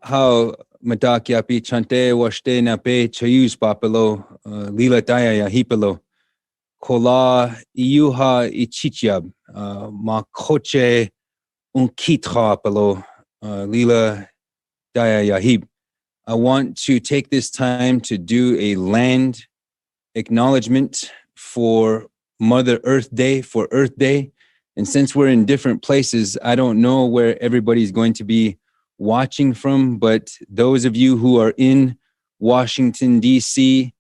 How madak yapi chante washte nape chayus papelo lila daya ya hipelo kola iuha ichichiab ma koche unkitra pelo lila daya yahib. I want to take this time to do a land acknowledgement for Mother Earth Day, for Earth Day. And since we're in different places, I don't know where everybody's going to be watching from, but those of you who are in Washington, D.C.,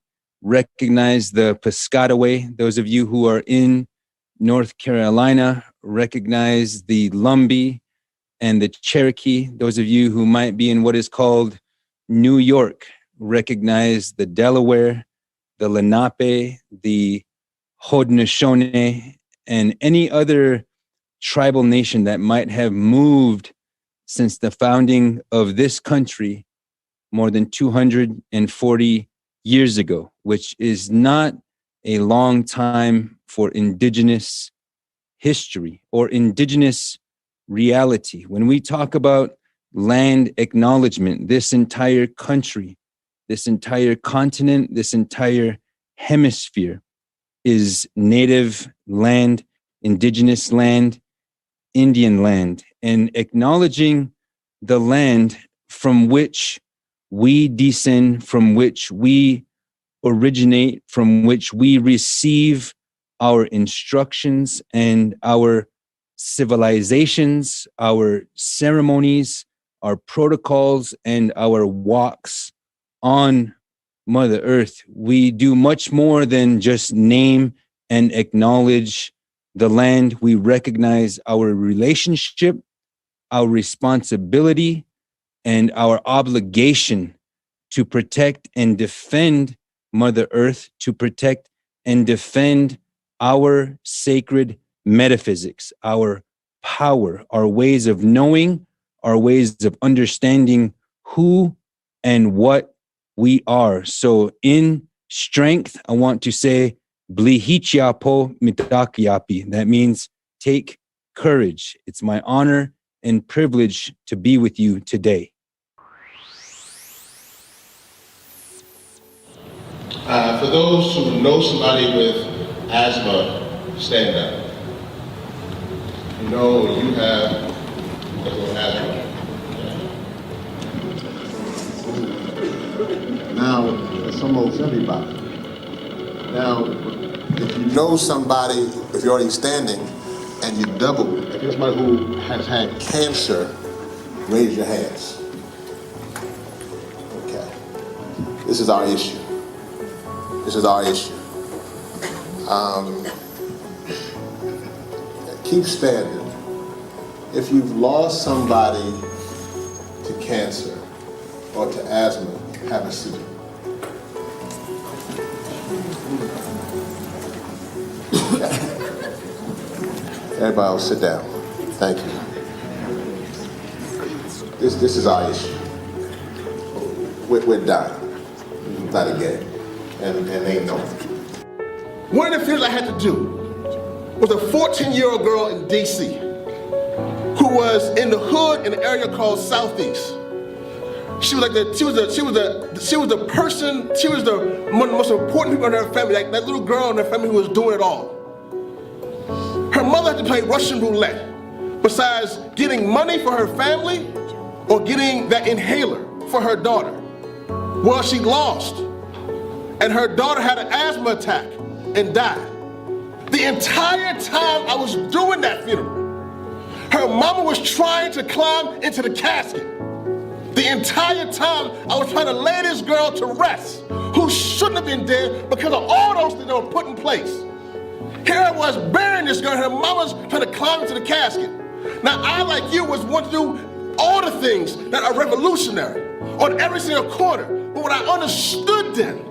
recognize the Piscataway. Those of you who are in North Carolina recognize the Lumbee and the Cherokee. Those of you who might be in what is called New York recognize the Delaware, the Lenape, the Haudenosaunee, and any other tribal nation that might have moved since the founding of this country more than 240 years ago, which is not a long time for indigenous history or indigenous reality. When we talk about land acknowledgement, this entire country, this entire continent, this entire hemisphere is native land, indigenous land, Indian land, and acknowledging the land from which we descend, from which we originate, from which we receive our instructions and our civilizations, our ceremonies, our protocols, and our walks on Mother Earth. We do much more than just name and acknowledge the land. We recognize our relationship, our responsibility, and our obligation to protect and defend Mother Earth, to protect and defend our sacred metaphysics, our power, our ways of knowing, our ways of understanding who and what we are. So in strength, I want to say, Blihichiapo mitakiapi. That means take courage. It's my honor and privilege to be with you today. For those who know somebody with asthma, stand up. You know you have a little asthma. Now, it's almost everybody. Now, if you know somebody, if you're already standing, and you double, if you're somebody who has had cancer, raise your hands. Okay. This is our issue. This is our issue. Keep standing. If you've lost somebody to cancer or to asthma, have a seat. Everybody else sit down. Thank you. This is our issue. We're done. It's not a game. And they know. One of the things I had to do was a 14-year-old girl in DC who was in the hood in an area called Southeast. She was the one of the most important people in her family, like that little girl in her family who was doing it all. Her mother had to play Russian roulette. Besides getting money for her family or getting that inhaler for her daughter. Well, she lost. And her daughter had an asthma attack and died. The entire time I was doing that funeral, her mama was trying to climb into the casket. The entire time I was trying to lay this girl to rest, who shouldn't have been dead because of all those things that were put in place. Here I was burying this girl, her mama others trying to climb into the casket. Now, I, like you, was want to do all the things that are revolutionary on every single corner. But when I understood then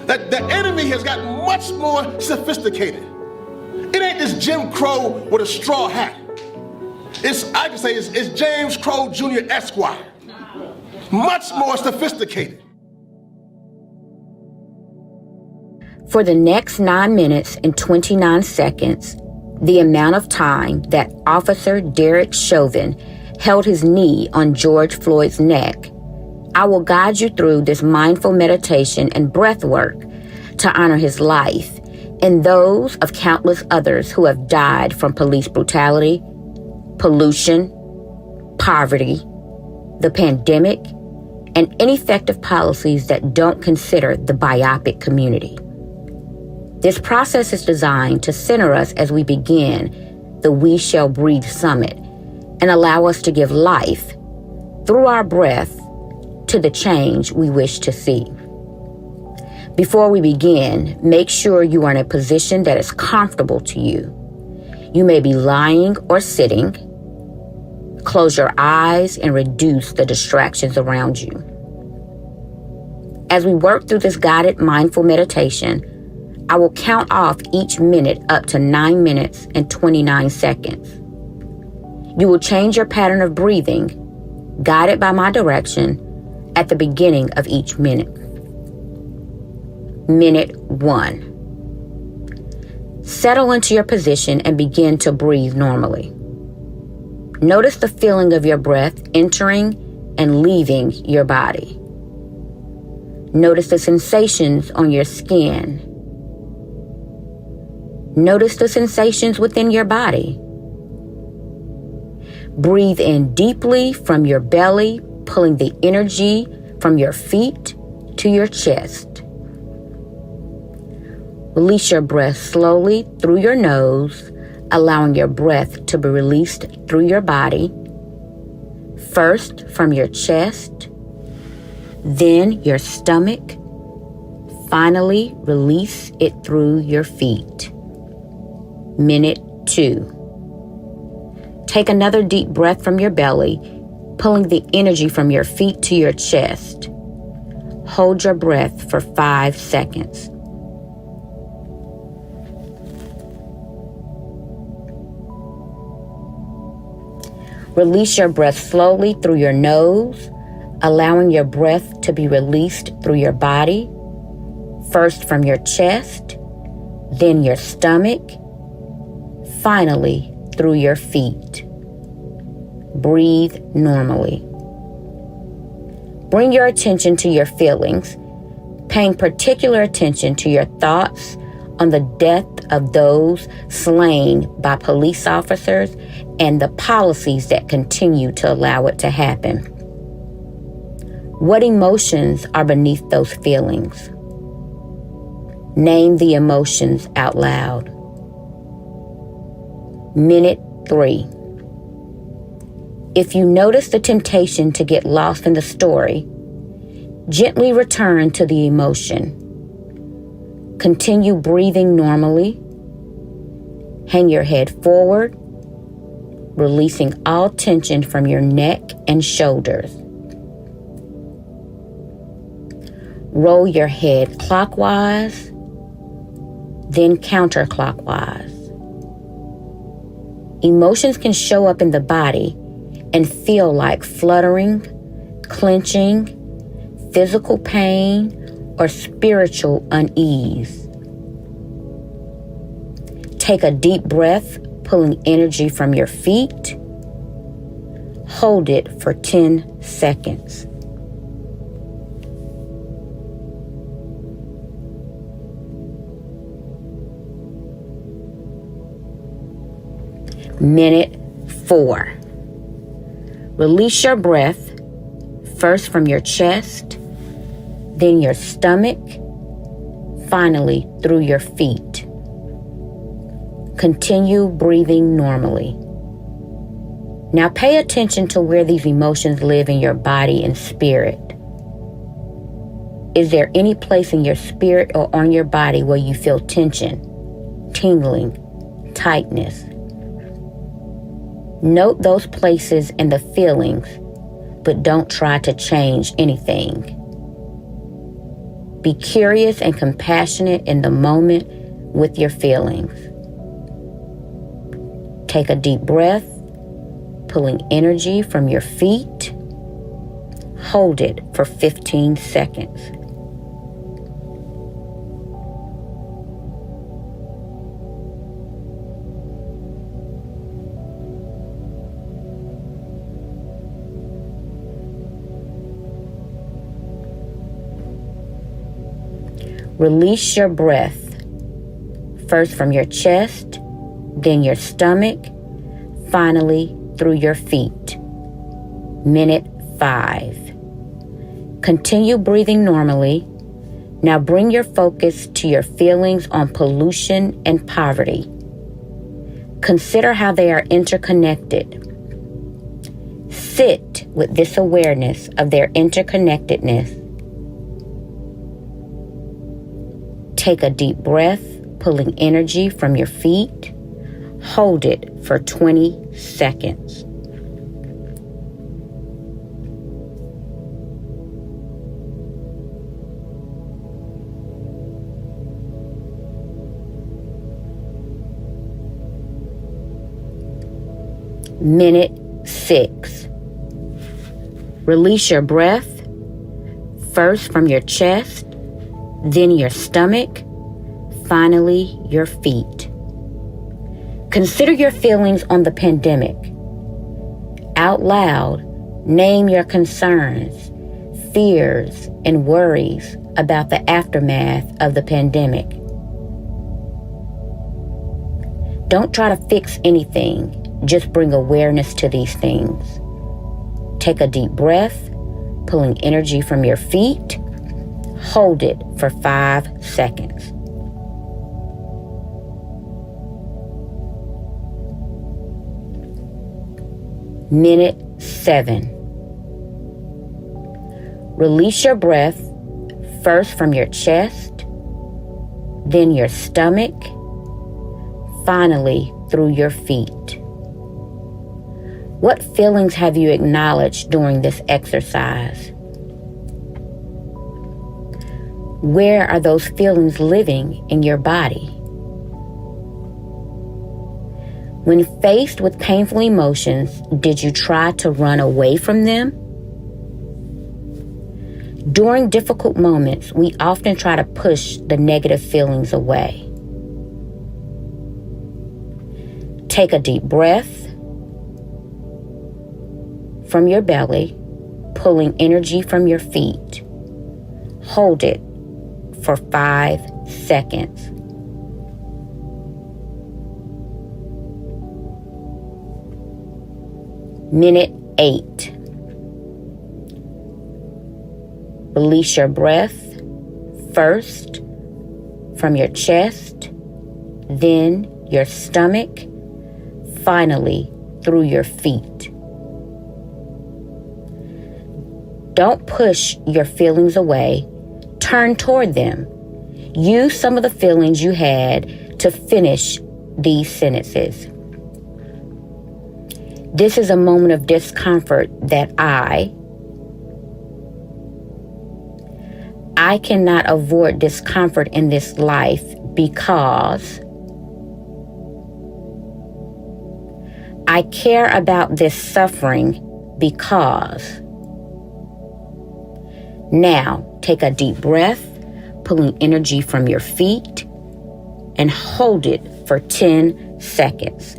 that the enemy has gotten much more sophisticated. It ain't this Jim Crow with a straw hat. I can say it's James Crow Jr. Esquire. Much more sophisticated. For the next 9 minutes and 29 seconds, the amount of time that Officer Derek Chauvin held his knee on George Floyd's neck, I will guide you through this mindful meditation and breath work to honor his life and those of countless others who have died from police brutality, pollution, poverty, the pandemic, and ineffective policies that don't consider the BIPOC community. This process is designed to center us as we begin the We Shall Breathe Summit and allow us to give life through our breath to the change we wish to see. Before we begin, make sure you are in a position that is comfortable to you. You may be lying or sitting. Close your eyes and reduce the distractions around you. As we work through this guided mindful meditation, I will count off each minute up to 9 minutes and 29 seconds. You will change your pattern of breathing, guided by my direction, at the beginning of each minute. Minute 1. Settle into your position and begin to breathe normally. Notice the feeling of your breath entering and leaving your body. Notice the sensations on your skin. Notice the sensations within your body. Breathe in deeply from your belly, pulling the energy from your feet to your chest. Release your breath slowly through your nose, allowing your breath to be released through your body. First from your chest, then your stomach. Finally, release it through your feet. Minute 2. Take another deep breath from your belly, pulling the energy from your feet to your chest. Hold your breath for 5 seconds. Release your breath slowly through your nose, allowing your breath to be released through your body, first from your chest, then your stomach, finally through your feet. Breathe normally. Bring your attention to your feelings, paying particular attention to your thoughts on the death of those slain by police officers and the policies that continue to allow it to happen. What emotions are beneath those feelings? Name the emotions out loud. Minute 3. If you notice the temptation to get lost in the story, gently return to the emotion. Continue breathing normally. Hang your head forward, releasing all tension from your neck and shoulders. Roll your head clockwise, then counterclockwise. Emotions can show up in the body and feel like fluttering, clenching, physical pain, or spiritual unease. Take a deep breath, pulling energy from your feet. Hold it for 10 seconds. Minute 4. Release your breath, first from your chest, then your stomach, finally through your feet. Continue breathing normally. Now pay attention to where these emotions live in your body and spirit. Is there any place in your spirit or on your body where you feel tension, tingling, tightness, Note those places and the feelings, but don't try to change anything. Be curious and compassionate in the moment with your feelings. Take a deep breath, pulling energy from your feet. Hold it for 15 seconds. Release your breath, first from your chest, then your stomach, finally through your feet. Minute 5. Continue breathing normally. Now bring your focus to your feelings on pollution and poverty. Consider how they are interconnected. Sit with this awareness of their interconnectedness. Take a deep breath, pulling energy from your feet. Hold it for 20 seconds. Minute 6. Release your breath, first from your chest, then your stomach, finally your feet. Consider your feelings on the pandemic. Out loud, name your concerns, fears, and worries about the aftermath of the pandemic. Don't try to fix anything, just bring awareness to these things. Take a deep breath, pulling energy from your feet. Hold it for 5 seconds. Minute 7. Release your breath, first from your chest, then your stomach, finally through your feet. What feelings have you acknowledged during this exercise? Where are those feelings living in your body? When faced with painful emotions, did you try to run away from them? During difficult moments, we often try to push the negative feelings away. Take a deep breath from your belly, pulling energy from your feet. Hold it for 5 seconds. Minute 8. Release your breath, first from your chest, then your stomach, finally through your feet. Don't push your feelings away. Turn toward them. Use some of the feelings you had to finish these sentences. This is a moment of discomfort that I cannot avoid discomfort in this life because I care about this suffering because. Now, take a deep breath, pulling energy from your feet, and hold it for 10 seconds.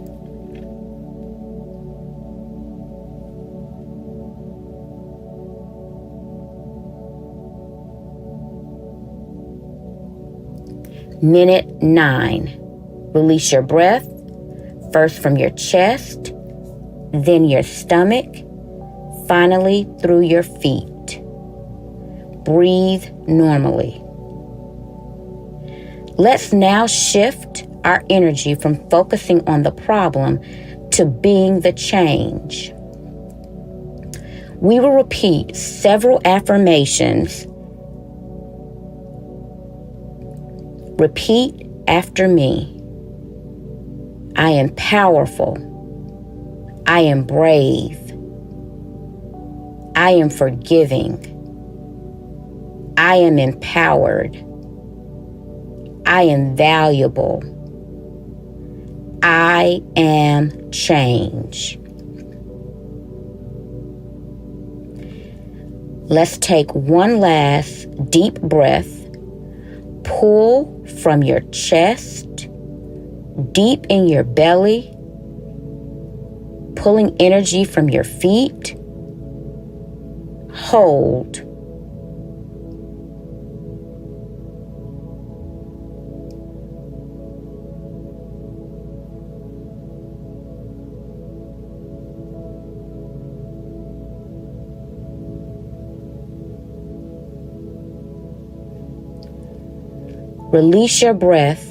Minute 9. Release your breath, first from your chest, then your stomach, finally through your feet. Breathe normally. Let's now shift our energy from focusing on the problem to being the change. We will repeat several affirmations. Repeat after me. I am powerful. I am brave. I am forgiving. I am empowered. I am valuable. I am change. Let's take one last deep breath. Pull from your chest, deep in your belly, pulling energy from your feet. Hold. Release your breath,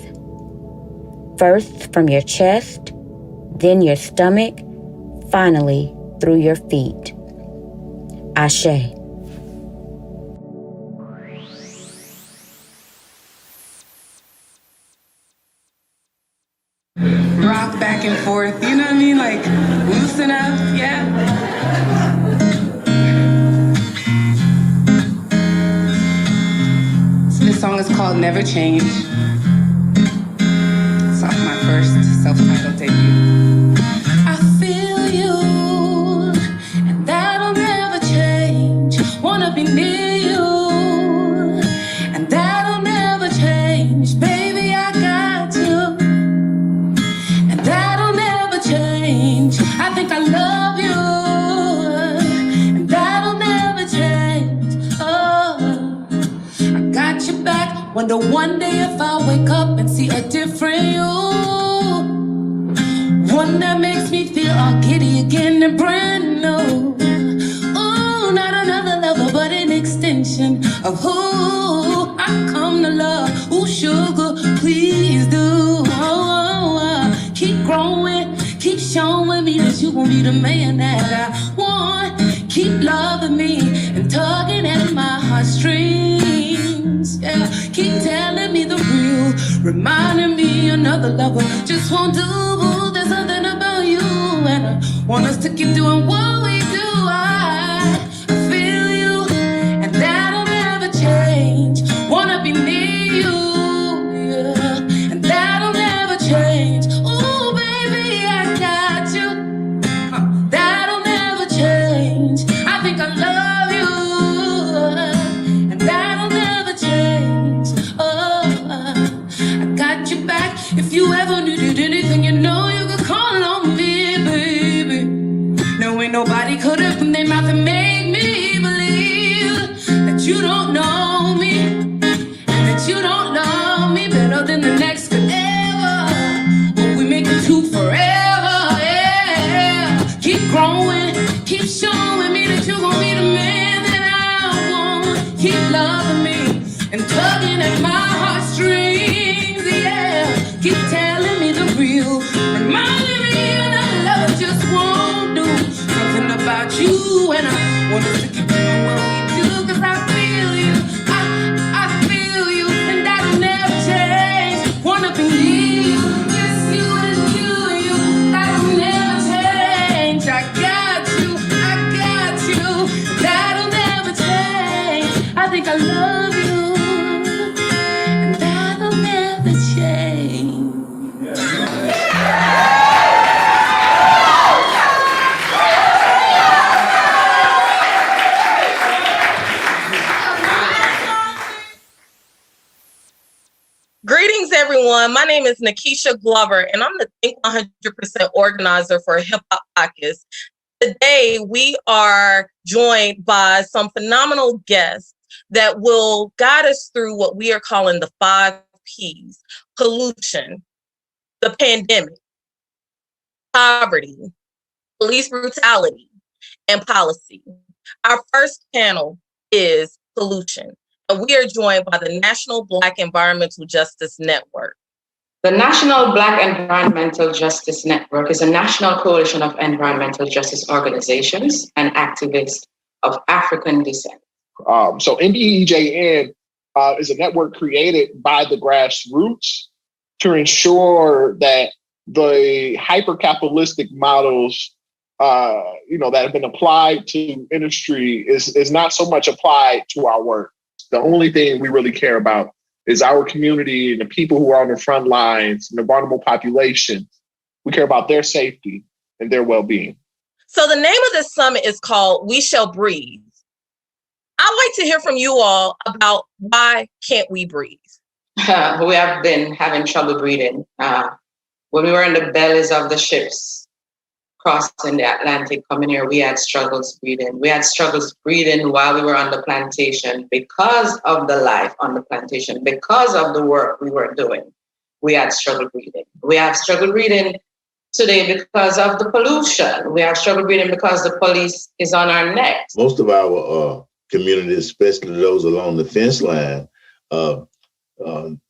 first from your chest, then your stomach, finally through your feet. Ashe. Rock back and forth, you know what I mean? Like, loosen up, yeah. So this song is called Never Change. It's off my first self-titled debut. I feel you, and that'll never change. Wanna be near you, and that'll never change. Baby, I got you, and that'll never change. I think I love you, and that'll never change. Oh, I got your back. Wonder one day if I'll wake up and see a different you. One that makes me feel all giddy again and brand new. Ooh, not another lover, but an extension of who I come to love. Ooh, sugar, please do. Keep growing, keep showing me that you gon' be the man that I want. Keep loving me and tugging at my heartstrings. Yeah, keep telling me the real, reminding me another lover just won't do. There's something about you, and I want us to keep doing what we do. I feel you, and that'll never change. Wanna be near you, yeah, and that'll never change. Ooh, baby, I got you. That'll never change. I think I love you, and that'll never change. Oh, I got your back. If you ever needed anything, you know you could call on me, baby. No, ain't nobody could open their mouth and make me believe that you don't know me, and that you don't love me better than the next could ever. But we make it two forever, yeah. Keep growing, keep showing me that you're gonna be the man that I want. Keep loving me and tugging at my heartstrings, yeah. Keep telling me the real, reminding me another love just won't do. Something about you, and I want us to keep doing what we do, 'cause I feel you, I feel you, and that'll never change. Wanna be you, yes, you, that'll never change. I got you, that'll never change. I think I love you, and that'll never change. Greetings, everyone. My name is Nikisha Glover, and I'm the Think 100% organizer for Hip Hop Caucus. Today, we are joined by some phenomenal guests that will guide us through what we are calling the 5 Ps: pollution, the pandemic, poverty, police brutality, and policy. Our first panel is pollution, and we are joined by the National Black Environmental Justice Network. The National Black Environmental Justice Network is a national coalition of environmental justice organizations and activists of African descent. So NBEJN is a network created by the grassroots to ensure that the hyper-capitalistic models that have been applied to industry is not so much applied to our work. The only thing we really care about is our community and the people who are on the front lines and the vulnerable population. We care about their safety and their well-being. So the name of this summit is called We Shall Breathe. I'd like to hear from you all about why can't we breathe? We have been having trouble breathing. When we were in the bellies of the ships crossing the Atlantic coming here, we had struggles breathing. We had struggles breathing while we were on the plantation because of the life on the plantation, because of the work we were doing. We had struggle breathing. We have struggle breathing today because of the pollution. We have struggle breathing because the police is on our necks. Most of our communities, especially those along the fence line, the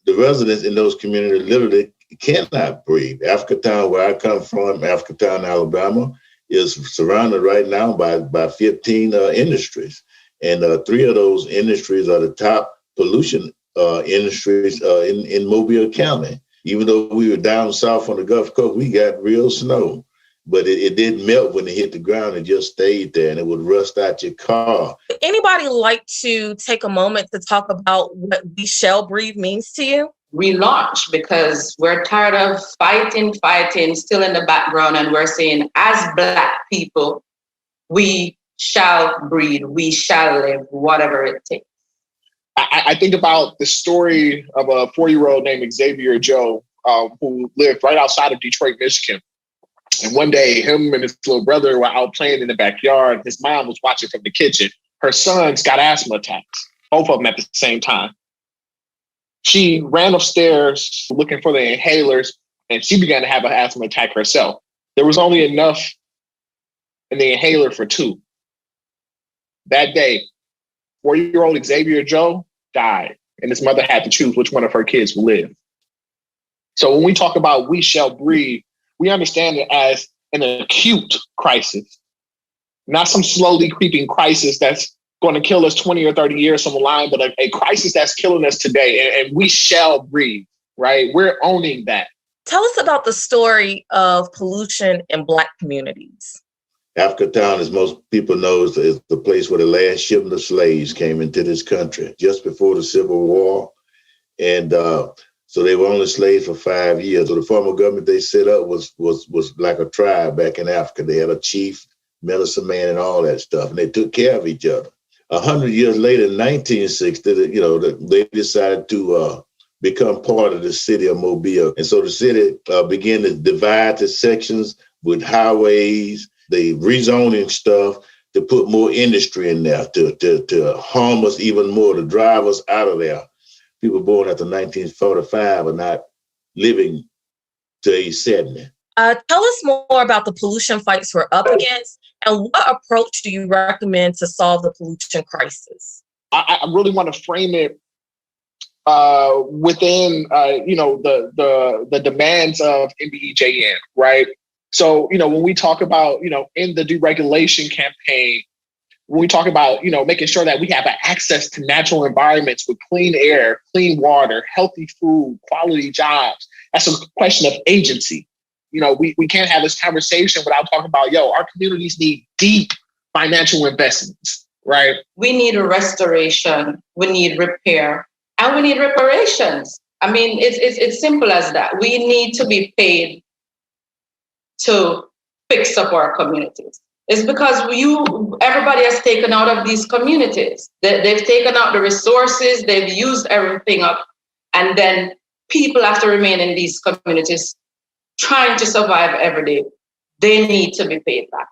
residents in those communities literally cannot breathe. Africatown, where I come from, Africatown, Alabama, is surrounded right now by 15 industries. And 3 of those industries are the top pollution industries in Mobile County. Even though we were down south on the Gulf Coast, we got real snow. But it didn't melt when it hit the ground. It just stayed there, and it would rust out your car. Would anybody like to take a moment to talk about what We Shall Breathe means to you? Relaunch, because we're tired of fighting, still in the background, and we're saying, as Black people, we shall breathe, we shall live, whatever it takes. I think about the story of a 4-year-old named Xavier Joe, who lived right outside of Detroit, Michigan. And one day, him and his little brother were out playing in the backyard. His mom was watching from the kitchen. Her sons got asthma attacks, both of them at the same time. She ran upstairs looking for the inhalers, and she began to have an asthma attack herself. There was only enough in the inhaler for 2. That day, 4-year-old Xavier Joe died, and his mother had to choose which one of her kids would live. So when we talk about We Shall Breathe, we understand it as an acute crisis, not some slowly creeping crisis that's going to kill us 20 or 30 years from the line, but a crisis that's killing us today. And we shall breathe, right? We're owning that. Tell us about the story of pollution in Black communities. Africatown, as most people know, is the place where the last shipment of slaves came into this country just before the Civil War. And so they were only slaves for 5 years. So the formal government they set up was like a tribe back in Africa. They had a chief, medicine man, and all that stuff, and they took care of each other. 100 years later, in 1960, they decided to become part of the city of Mobile. And so the city began to divide the sections with highways, the rezoning stuff to put more industry in there, to harm us even more, to drive us out of there. People born after 1945 are not living to age 70. Tell us more about the pollution fights we're up against, and what approach do you recommend to solve the pollution crisis? I really want to frame it within, the demands of NBEJN, right? So, when we talk about, in the deregulation campaign, when we talk about, making sure that we have access to natural environments with clean air, clean water, healthy food, quality jobs, that's a question of agency. We can't have this conversation without talking about, our communities need deep financial investments, right? We need a restoration, we need repair, and we need reparations. I mean, it's simple as that. We need to be paid to fix up our communities. It's because everybody has taken out of these communities. They've taken out the resources, they've used everything up, and then people have to remain in these communities trying to survive every day. They need to be paid back.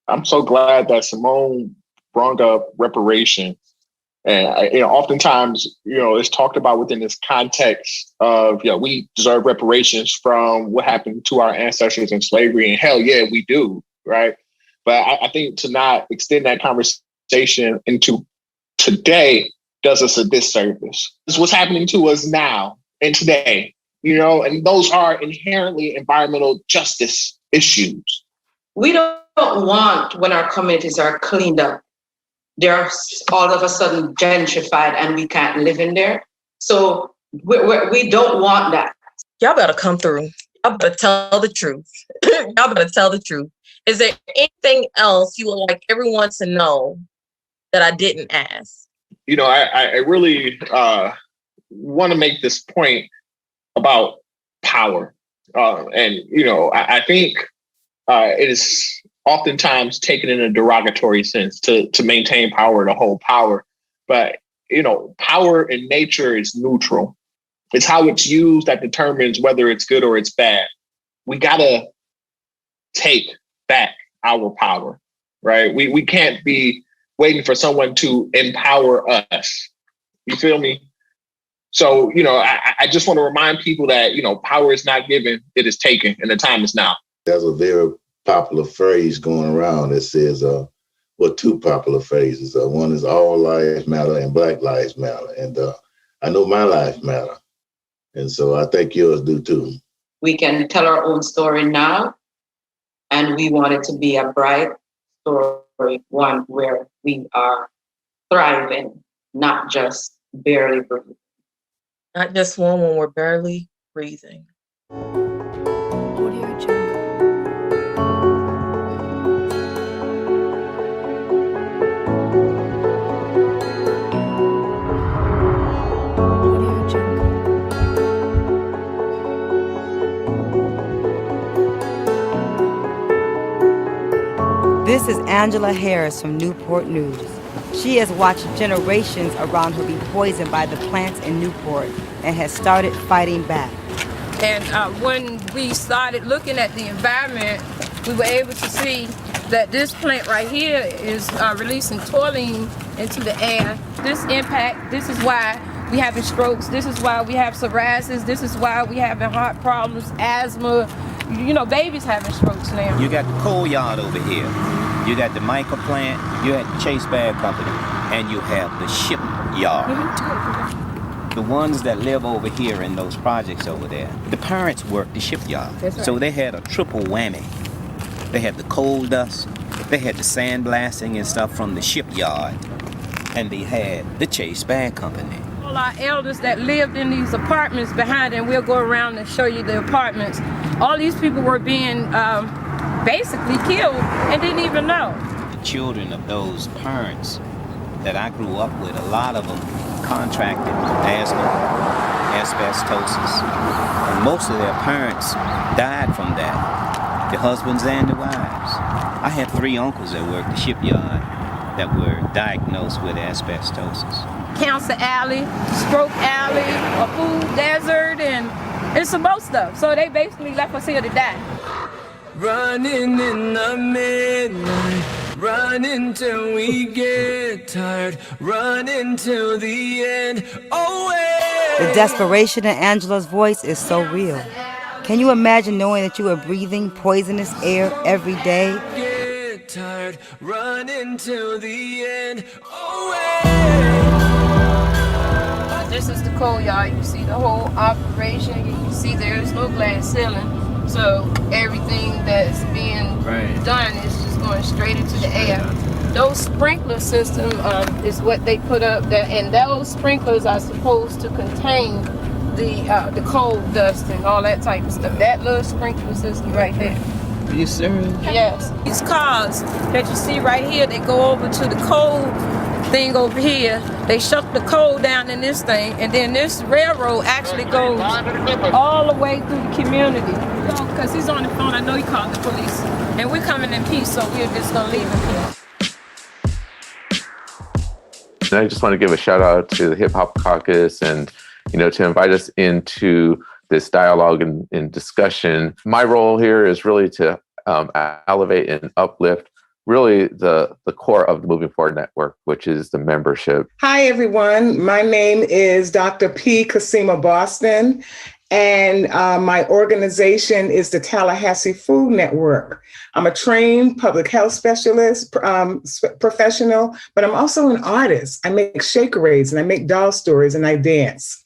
I'm so glad that Simone brought up reparations. And oftentimes, it's talked about within this context of, we deserve reparations from what happened to our ancestors in slavery. And hell yeah, we do, right? But I think to not extend that conversation into today does us a disservice. It's what's happening to us now and today, and those are inherently environmental justice issues. We don't want, when our communities are cleaned up, they're all of a sudden gentrified and we can't live in there. So we don't want that. Y'all better come through. Y'all better tell the truth. Y'all better tell the truth. Is there anything else you would like everyone to know that I didn't ask? You know, I really want to make this point about power. And, you know, I think it is oftentimes taken in a derogatory sense to maintain power, to hold power. But, you know, power in nature is neutral. It's how it's used that determines whether it's good or it's bad. We got to take back our power, right? We can't be waiting for someone to empower us. You feel me? So, you know, I just want to remind people that, you know, power is not given, it is taken, and the time is now. There's a very popular phrase going around that says, well, two popular phrases. One is all lives matter and Black lives matter. And I know my life matter. And so I think yours do too. We can tell our own story now, and we want it to be a bright story, one where we are thriving, not just barely breathing. Not just one when we're barely breathing. This is Angela Harris from Newport News. She has watched generations around her be poisoned by the plants in Newport and has started fighting back. And when we started looking at the environment, we were able to see that this plant right here is releasing toluene into the air. This impact, this is why we having strokes, this is why we have psoriasis, this is why we having heart problems, asthma. You know, babies having strokes now. You got the coal yard over here. You got the Michael plant, you had the Chase Bag Company, and you have the shipyard. The ones that live over here in those projects over there, the parents worked the shipyard. That's right. So they had a triple whammy. They had the coal dust, they had the sandblasting and stuff from the shipyard, and they had the Chase Bag Company. All our elders that lived in these apartments behind, and we'll go around and show you the apartments. All these people were being basically killed and didn't even know. The children of those parents that I grew up with, a lot of them contracted asthma, asbestosis, and most of their parents died from that, the husbands and the wives. I had 3 uncles that worked the shipyard that were diagnosed with asbestosis. Cancer Alley, Stroke Alley, a food desert, and it's some more stuff. So they basically left us here to die. Running in the midnight, running till we get tired, running till the end. The desperation in Angela's voice is so real. Can you imagine knowing that you are breathing poisonous air every day? Get tired, running till the end. This is the coal yard. You see the whole operation. You see there's no glass ceiling. So everything that's being done is just going straight into the air. Those sprinkler system is what they put up there, and those sprinklers are supposed to contain the coal dust and all that type of stuff. That little sprinkler system right there. Are you serious? Yes. These cars that you see right here, they go over to the coal thing over here. They shut the coal down in this thing, and then this railroad actually goes all the way through the community. Because he's on the phone, I know he called the police. And we're coming in peace, so we're just going to leave in peace. And I just want to give a shout out to the Hip Hop Caucus and, you know, to invite us into this dialogue and discussion. My role here is really to elevate and uplift really the core of the Moving Forward Network, which is the membership. Hi, everyone. My name is Dr. P. Kasima Boston, and my organization is the Tallahassee Food Network. I'm a trained public health specialist, professional, but I'm also an artist. I make Shakerades and I make doll stories and I dance.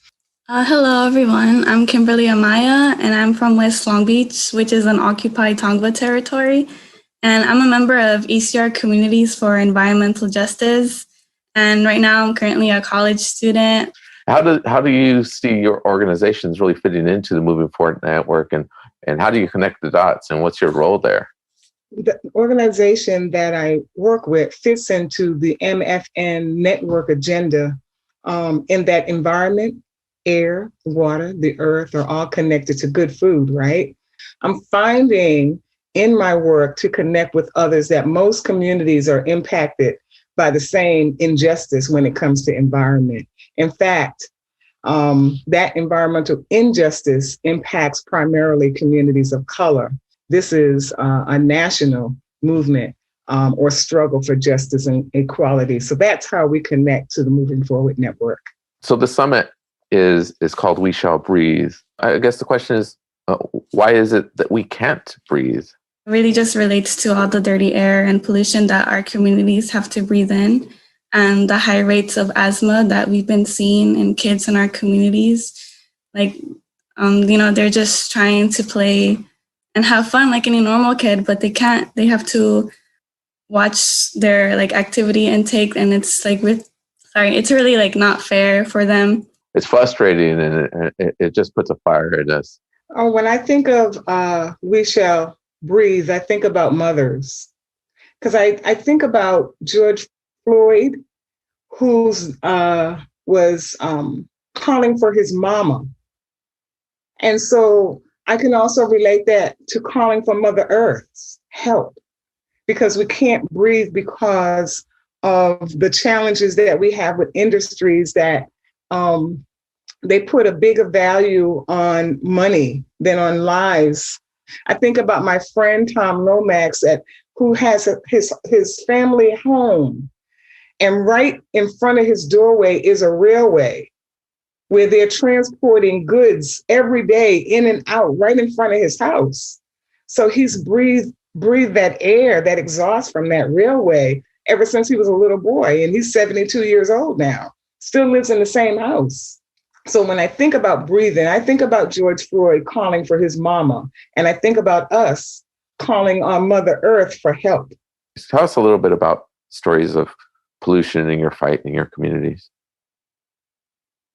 Hello, everyone. I'm Kimberly Amaya, and I'm from West Long Beach, which is an occupied Tongva territory. And I'm a member of ECR Communities for Environmental Justice. And right now, I'm currently a college student. How do you see your organizations really fitting into the Moving Forward Network? And And how do you connect the dots, and what's your role there? The organization that I work with fits into the MFN network agenda, in that environment, air, water, the earth are all connected to good food, right? I'm finding in my work to connect with others that most communities are impacted by the same injustice when it comes to environment. In fact, that environmental injustice impacts primarily communities of color. This is a national movement or struggle for justice and equality. So that's how we connect to the Moving Forward Network. So the summit is called We Shall Breathe. I guess the question is, why is it that we can't breathe? It really just relates to all the dirty air and pollution that our communities have to breathe in, and the high rates of asthma that we've been seeing in kids in our communities. Like, they're just trying to play and have fun like any normal kid, but they can't. They have to watch their activity intake, and it's it's really not fair for them. It's frustrating, and it just puts a fire in us. Oh, when I think of We Shall Breathe, I think about mothers, because I think about George Floyd, who was calling for his mama. And so I can also relate that to calling for Mother Earth's help, because we can't breathe because of the challenges that we have with industries that they put a bigger value on money than on lives. I think about my friend Tom Lomax, who has his family home, and right in front of his doorway is a railway where they're transporting goods every day in and out right in front of his house. So he's breathed that air, that exhaust from that railway ever since he was a little boy, and he's 72 years old now, still lives in the same house. So when I think about breathing, I think about George Floyd calling for his mama, and I think about us calling on Mother Earth for help. Tell us a little bit about stories of pollution in your fight in your communities.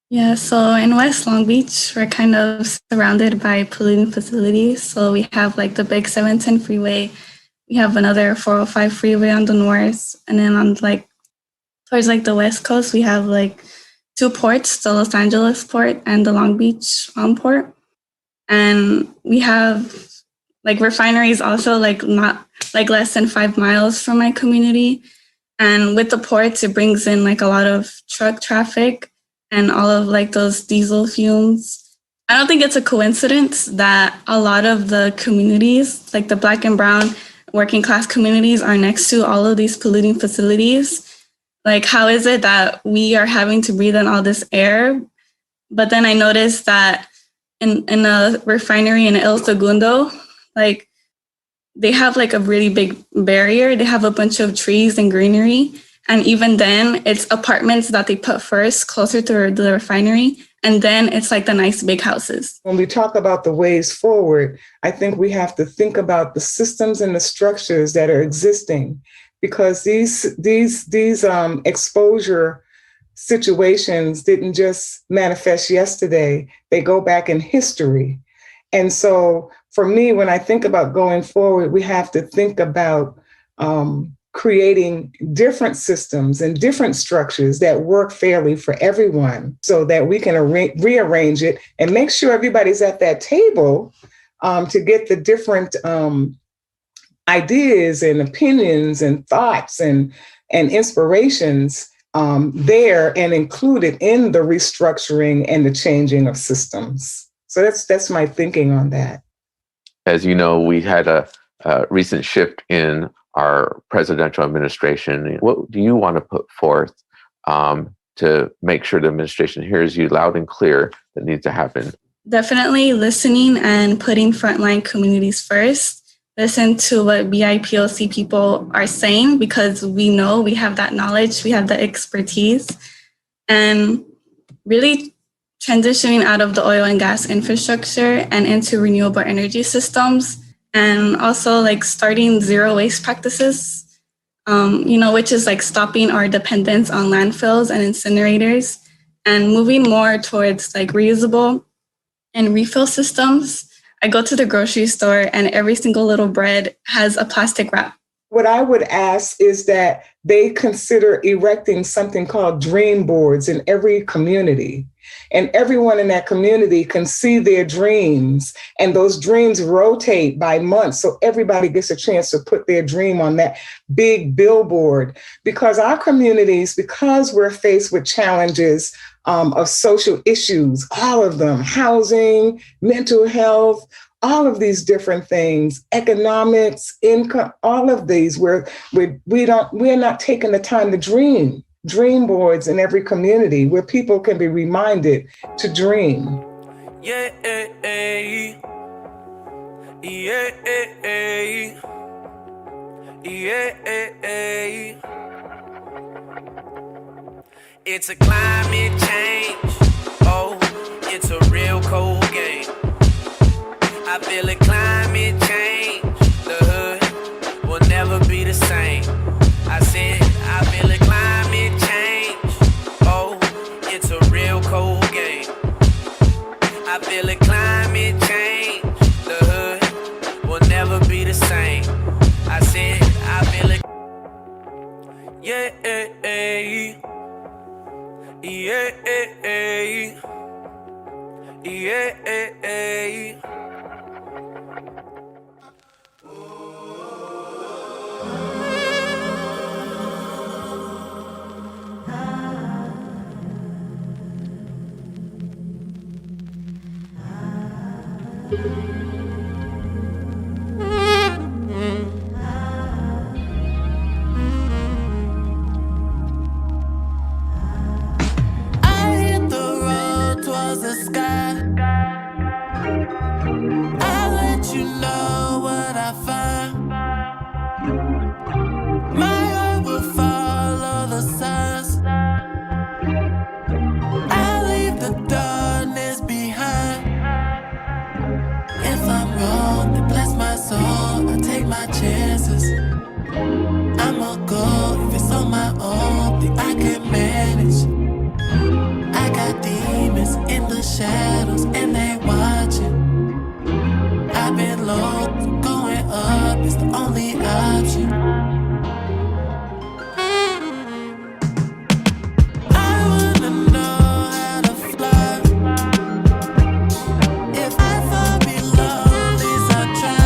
Yeah, so in West Long Beach, we're kind of surrounded by polluting facilities. So we have the big 710 freeway. We have another 405 freeway on the north. And then on towards the West Coast, we have two ports, the Los Angeles port and the Long Beach port. And we have refineries also not less than 5 miles from my community. And with the ports, it brings in a lot of truck traffic and all of those diesel fumes. I don't think it's a coincidence that a lot of the communities, the Black and brown working class communities, are next to all of these polluting facilities. How is it that we are having to breathe in all this air? But then I noticed that in a refinery in El Segundo, they have a really big barrier. They have a bunch of trees and greenery. And even then, it's apartments that they put first, closer to the refinery. And then it's the nice big houses. When we talk about the ways forward, I think we have to think about the systems and the structures that are existing, because these exposure situations didn't just manifest yesterday. They go back in history. And so for me, when I think about going forward, we have to think about creating different systems and different structures that work fairly for everyone, so that we can rearrange it and make sure everybody's at that table to get the different ideas and opinions and thoughts and inspirations there and included in the restructuring and the changing of systems. So that's my thinking on that. As you know, we had a recent shift in our presidential administration. What do you want to put forth to make sure the administration hears you loud and clear that needs to happen? Definitely listening and putting frontline communities first. Listen to what BIPOC people are saying, because we know we have that knowledge, we have the expertise, and really transitioning out of the oil and gas infrastructure and into renewable energy systems. And also starting zero waste practices, which is stopping our dependence on landfills and incinerators and moving more towards reusable and refill systems. I go to the grocery store and every single little bread has a plastic wrap. What I would ask is that they consider erecting something called dream boards in every community. And everyone in that community can see their dreams. And those dreams rotate by month. So everybody gets a chance to put their dream on that big billboard. Because our communities, because we're faced with challenges of social issues, all of them, housing, mental health, all of these different things, economics, income, all of these, we're not taking the time to dream boards in every community where people can be reminded to dream. Yeah, it's a climate change. Oh, it's a real cold game. I feel it, climate change. The hood will never be the same. I said, I feel it, climate change. Oh, it's a real cold game. I feel it, climate change. The hood will never be the same. I said, I feel it. Yeah, the sky. I'll let you know what I find. My heart will follow the signs. I'll leave the darkness behind. If I'm wrong, then bless my soul. I take my chances. I'ma go if it's on my own, think I can manage. I got demons in the shadows and they watching. I've been low, going up is the only option. I wanna know how to fly. If I fall below, at least I try.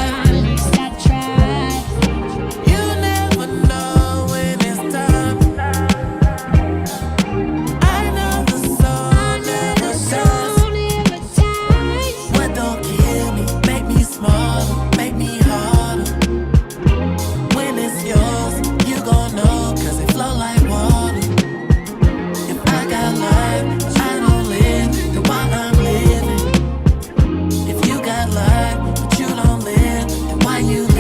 You never know when it's time. I know the soul never dies. What don't kill me, make me smaller, make me harder. When it's yours, you gon' know, cause it flow like water. If I got life, I don't live, then why I'm living? If you got life, but you don't live, then why you living?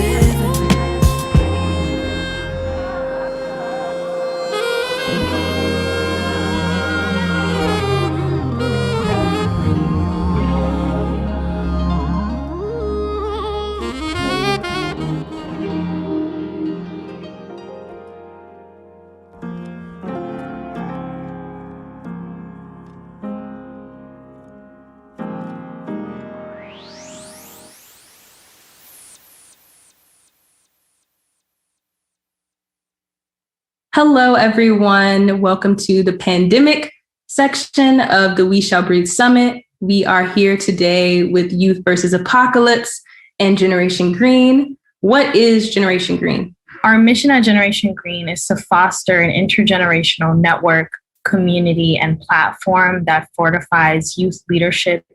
Hello, everyone. Welcome to the pandemic section of the We Shall Breathe Summit. We are here today with Youth versus Apocalypse and Generation Green. What is Generation Green? Our mission at Generation Green is to foster an intergenerational network, community, and platform that fortifies youth leadership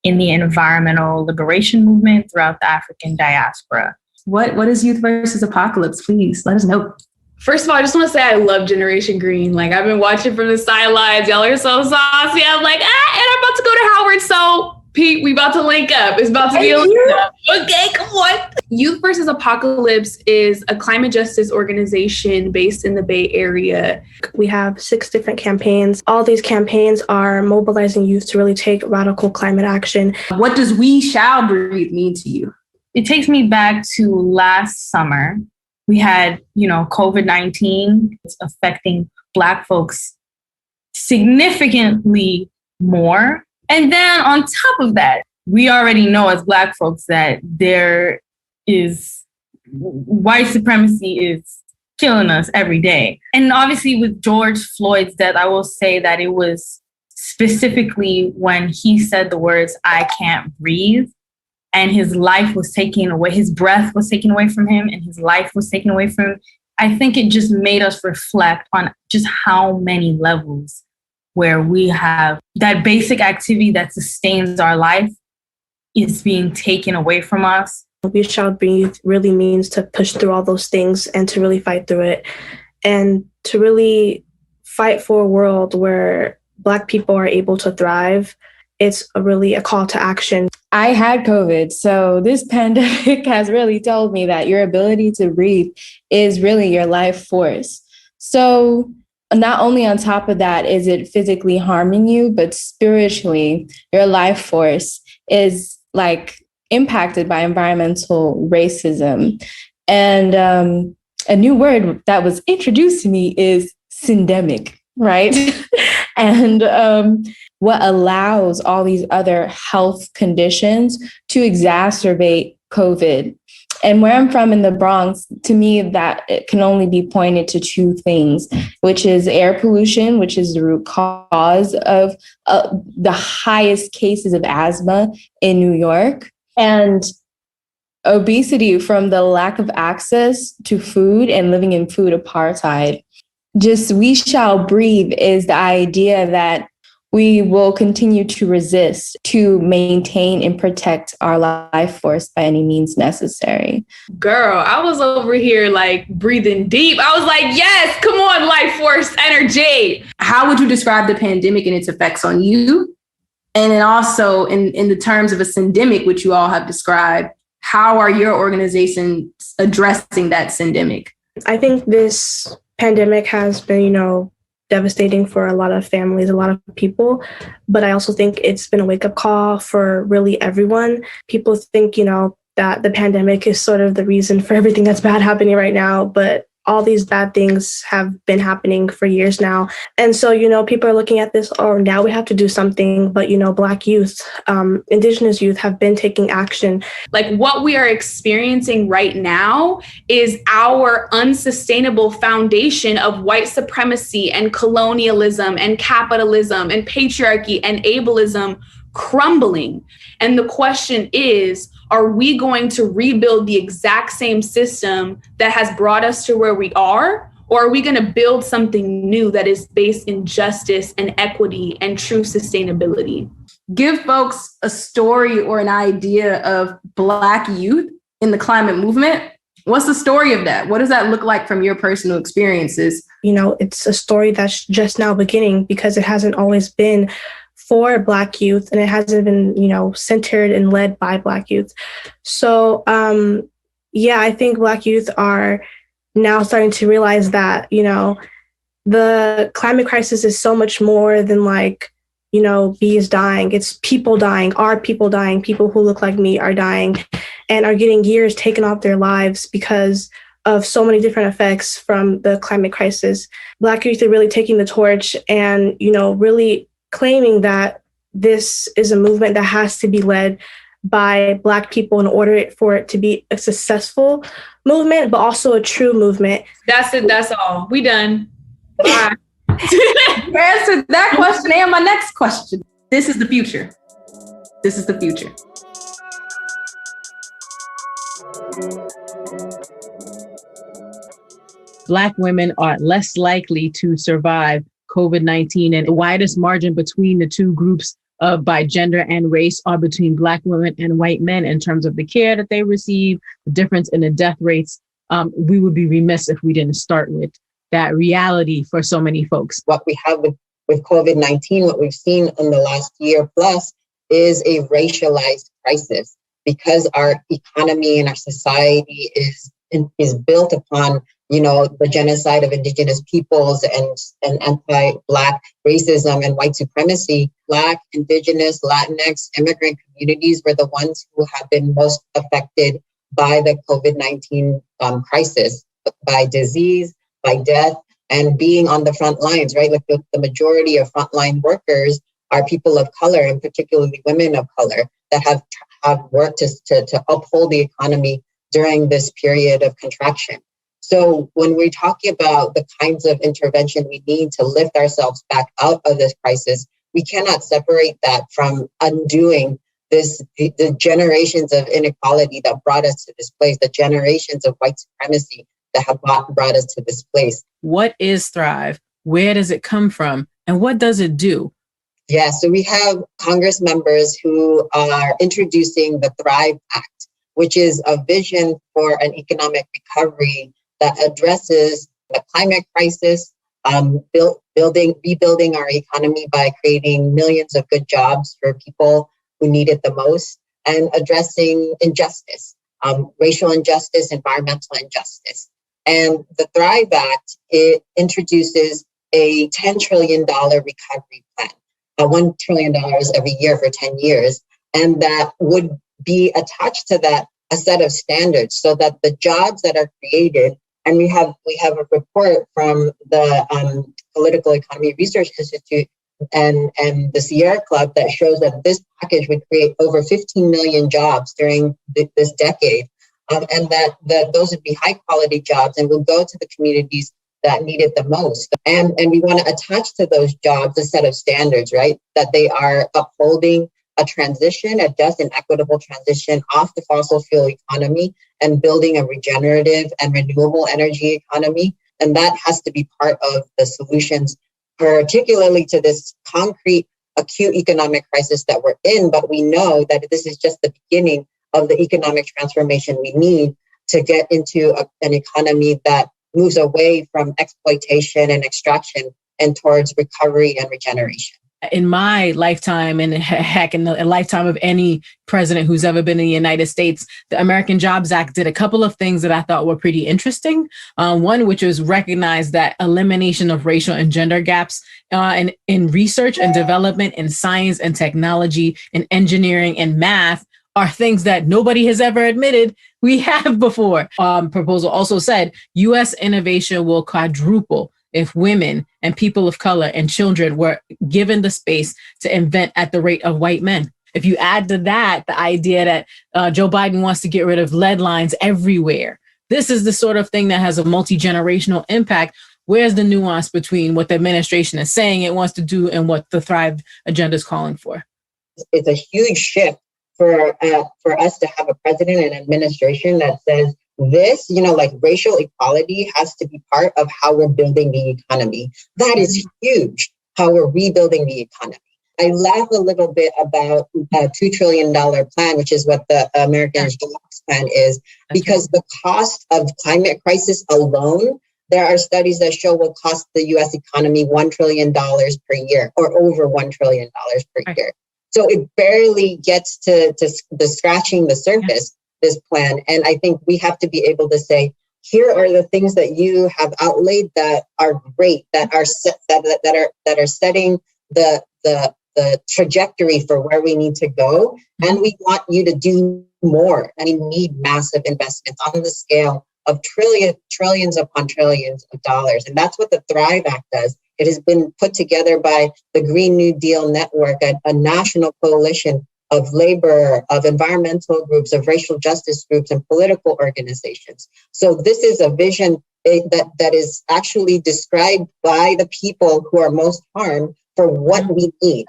in the environmental liberation movement throughout the African diaspora. What is Youth versus Apocalypse? Please let us know. First of all, I just want to say I love Generation Green. Like, I've been watching from the sidelines. Y'all are so saucy. I'm like, and I'm about to go to Howard. So, Pete, we about to link up. It's about to be a link up. Okay, come on. Youth versus Apocalypse is a climate justice organization based in the Bay Area. We have 6 different campaigns. All these campaigns are mobilizing youth to really take radical climate action. What does We Shall Breathe mean to you? It takes me back to last summer. We had, COVID-19. It's affecting Black folks significantly more. And then on top of that, we already know as Black folks that there is white supremacy is killing us every day. And obviously with George Floyd's death, I will say that it was specifically when he said the words, "I can't breathe," and his life was taken away, his breath was taken away from him, and his life was taken away from him. I think it just made us reflect on just how many levels where we have that basic activity that sustains our life is being taken away from us. We Shall Breathe really means to push through all those things and to really fight through it and to really fight for a world where Black people are able to thrive. It's really a call to action. I had COVID, so this pandemic has really told me that your ability to breathe is really your life force. So not only on top of that is it physically harming you, but spiritually, your life force is like impacted by environmental racism. And a new word that was introduced to me is syndemic, right? And what allows all these other health conditions to exacerbate COVID. And where I'm from in the Bronx, to me, that it can only be pointed to two things, which is air pollution, which is the root cause of the highest cases of asthma in New York, and obesity from the lack of access to food and living in food apartheid. Just we shall breathe is the idea that we will continue to resist to maintain and protect our life force by any means necessary. Girl, I was over here like breathing deep. I was like, yes, come on, life force energy. How would you describe the pandemic and its effects on you? And then also in the terms of a syndemic, which you all have described, how are your organizations addressing that syndemic? I think this pandemic has been, devastating for a lot of families, a lot of people. But I also think it's been a wake-up call for really everyone. People think, that the pandemic is sort of the reason for everything that's bad happening right now. But all these bad things have been happening for years now. And so, people are looking at this, oh, now we have to do something. But, Black youth, Indigenous youth have been taking action. Like what we are experiencing right now is our unsustainable foundation of white supremacy and colonialism and capitalism and patriarchy and ableism crumbling. And the question is, are we going to rebuild the exact same system that has brought us to where we are? Or are we going to build something new that is based in justice and equity and true sustainability? Give folks a story or an idea of Black youth in the climate movement. What's the story of that? What does that look like from your personal experiences? It's a story that's just now beginning because it hasn't always been for Black youth, and it hasn't been, centered and led by Black youth. So, I think Black youth are now starting to realize that, the climate crisis is so much more than bees dying. It's people dying, our people dying, people who look like me are dying and are getting years taken off their lives because of so many different effects from the climate crisis. Black youth are really taking the torch and, really claiming that this is a movement that has to be led by Black people in order for it to be a successful movement, but also a true movement. That's it. That's all. We done. Bye. You answered that question and my next question. This is the future. This is the future. Black women are less likely to survive COVID-19, and the widest margin between the two groups by gender and race are between Black women and white men in terms of the care that they receive, the difference in the death rates. We would be remiss if we didn't start with that reality for so many folks. What we have with COVID-19, what we've seen in the last year plus is a racialized crisis because our economy and our society is built upon the genocide of Indigenous peoples and anti-Black racism and white supremacy. Black, Indigenous, Latinx, immigrant communities were the ones who have been most affected by the COVID-19 crisis, by disease, by death, and being on the front lines, right? The majority of frontline workers are people of color, and particularly women of color. have worked to uphold the economy during this period of contraction. So when we're talking about the kinds of intervention we need to lift ourselves back out of this crisis, we cannot separate that from undoing the generations of inequality that brought us to this place, the generations of white supremacy that have brought us to this place. What is Thrive? Where does it come from? And what does it do? Yeah, so we have Congress members who are introducing the Thrive Act, which is a vision for an economic recovery that addresses the climate crisis, rebuilding our economy by creating millions of good jobs for people who need it the most, and addressing injustice, racial injustice, environmental injustice. And the Thrive Act, it introduces a $10 trillion recovery plan, $1 trillion every year for 10 years. And that would be attached to that a set of standards so that the jobs that are created, and we have a report from the Political Economy Research Institute and the Sierra Club that shows that this package would create over 15 million jobs during this decade, and that those would be high quality jobs and will go to the communities that need it the most. And we want to attach to those jobs a set of standards, right? That they are upholding a transition, a just and equitable transition off the fossil fuel economy and building a regenerative and renewable energy economy. And that has to be part of the solutions, particularly to this concrete, acute economic crisis that we're in. But we know that this is just the beginning of the economic transformation we need to get into an economy that moves away from exploitation and extraction and towards recovery and regeneration. In my lifetime, and heck, in the lifetime of any president who's ever been in the United States, the American Jobs Act did a couple of things that I thought were pretty interesting. One, which was recognize that elimination of racial and gender gaps in research and development, in science and technology, in engineering and math are things that nobody has ever admitted we have before. Proposal also said U.S. innovation will quadruple if women and people of color and children were given the space to invent at the rate of white men. If you add to that the idea that Joe Biden wants to get rid of lead lines everywhere, this is the sort of thing that has a multi-generational impact. Where's the nuance between what the administration is saying it wants to do and what the Thrive agenda is calling for? It's a huge shift for us to have a president and administration that says this, like racial equality has to be part of how we're building the economy. That is huge, how we're rebuilding the economy. I laugh a little bit about a $2 trillion plan, which is what the American Jobs Plan is, because the cost of climate crisis alone, there are studies that show will cost the U.S. economy $1 trillion per year, or over $1 trillion per year. So it barely gets to the scratching the surface, this plan. And I think we have to be able to say, here are the things that you have outlaid that are great, that are that are setting the trajectory for where we need to go. And we want you to do more. And we need massive investments on the scale of trillions upon trillions of dollars. And that's what the Thrive Act does. It has been put together by the Green New Deal Network, a national coalition of labor, of environmental groups, of racial justice groups, and political organizations. So this is a vision that is actually described by the people who are most harmed for what we need.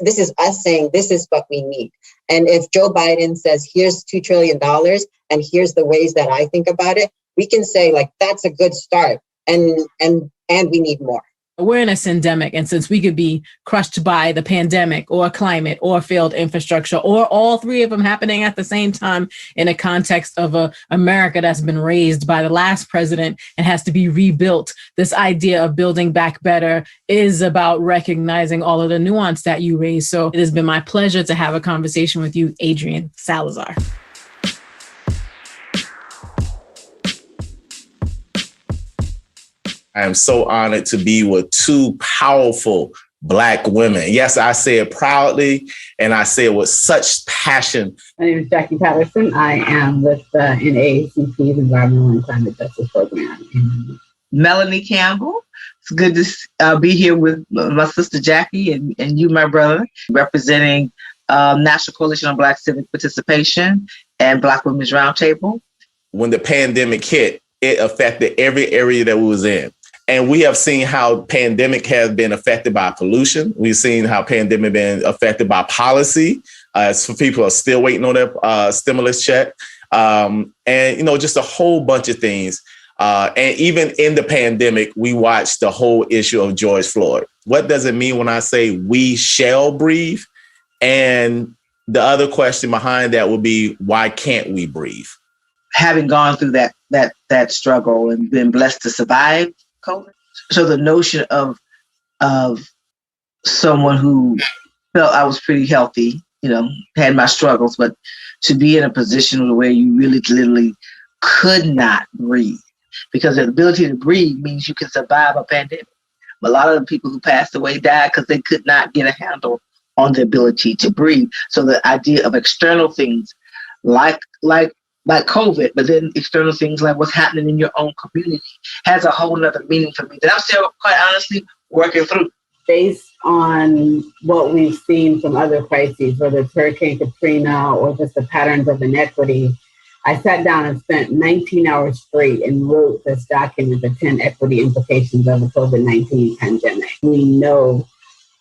This is us saying this is what we need. And if Joe Biden says, here's $2 trillion, and here's the ways that I think about it, we can say, that's a good start. And we need more. We're in a syndemic, and since we could be crushed by the pandemic or climate or failed infrastructure or all three of them happening at the same time in a context of America that's been raised by the last president and has to be rebuilt, this idea of building back better is about recognizing all of the nuance that you raised. So it has been my pleasure to have a conversation with you, Adrienne Salazar. I am so honored to be with two powerful Black women. Yes, I say it proudly, and I say it with such passion. My name is Jackie Patterson. I am with NAACP's Environmental and Climate Justice Program. Melanie Campbell. It's good to be here with my sister Jackie and you, my brother, representing National Coalition on Black Civic Participation, and Black Women's Roundtable. When the pandemic hit, it affected every area that we was in. And we have seen how pandemic has been affected by pollution. We've seen how pandemic been affected by policy. Some people are still waiting on their stimulus check. And, just a whole bunch of things. And even in the pandemic, we watched the whole issue of George Floyd. What does it mean when I say we shall breathe? And the other question behind that would be, why can't we breathe? Having gone through that struggle and been blessed to survive COVID. So the notion of someone who felt I was pretty healthy, had my struggles, but to be in a position where you really literally could not breathe, because the ability to breathe means you can survive a pandemic. A lot of the people who passed away died because they could not get a handle on the ability to breathe. So the idea of external things like COVID, but then external things like what's happening in your own community has a whole nother meaning for me that I'm still, quite honestly, working through. Based on what we've seen from other crises, whether it's Hurricane Katrina or just the patterns of inequity, I sat down and spent 19 hours straight and wrote this document, the 10 equity implications of the COVID-19 pandemic. We know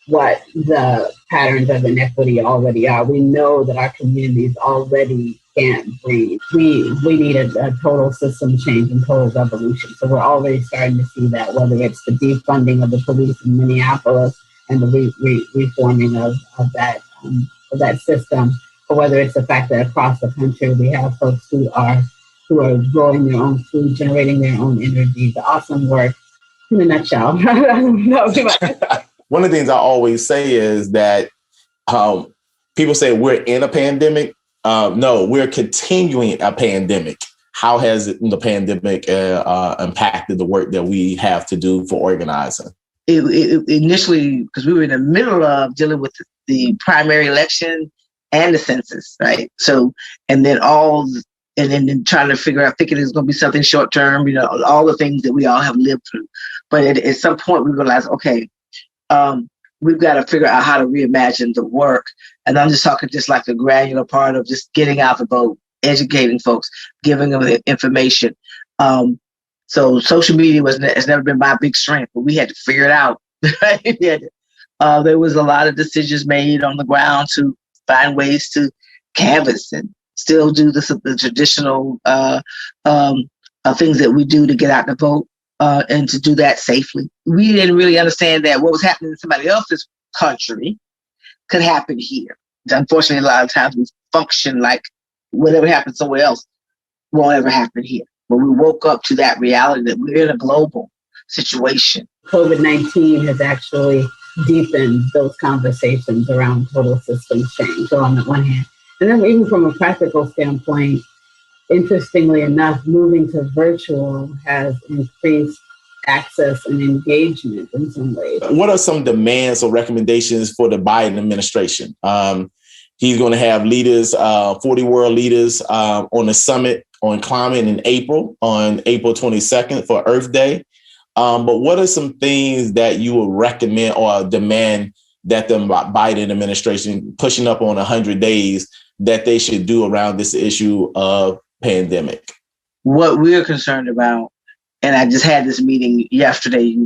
what the patterns of inequity already are. We know that our communities already can't breathe. We need a total system change and total revolution. So we're already starting to see that, whether it's the defunding of the police in Minneapolis and the reforming of that system, or whether it's the fact that across the country we have folks who are growing their own food, generating their own energy. The awesome work, in a nutshell. One of the things I always say is that people say we're in a pandemic. No, we're continuing a pandemic. How has the pandemic impacted the work that we have to do for organizing? It initially, because we were in the middle of dealing with the primary election and the census, right? So, and then trying to figure out, thinking it's going to be something short term, all the things that we all have lived through. But at some point we realized, okay, we've got to figure out how to reimagine the work. And I'm just talking just like the granular part of just getting out the vote, educating folks, giving them the information. So social media has never been my big strength, but we had to figure it out. There was a lot of decisions made on the ground to find ways to canvass and still do the traditional things that we do to get out the vote. And to do that safely. We didn't really understand that what was happening in somebody else's country could happen here. Unfortunately, a lot of times we function like whatever happened somewhere else won't ever happen here. But we woke up to that reality that we're in a global situation. COVID-19 has actually deepened those conversations around total system change. So on the one hand, and then even from a practical standpoint, interestingly enough, moving to virtual has increased access and engagement in some ways. What are some demands or recommendations for the Biden administration? He's going to have leaders, 40 world leaders on the summit on climate in April, on April 22nd for Earth Day. But what are some things that you would recommend or demand that the Biden administration, pushing up on 100 days, that they should do around this issue of pandemic? What we're concerned about, and I just had this meeting yesterday,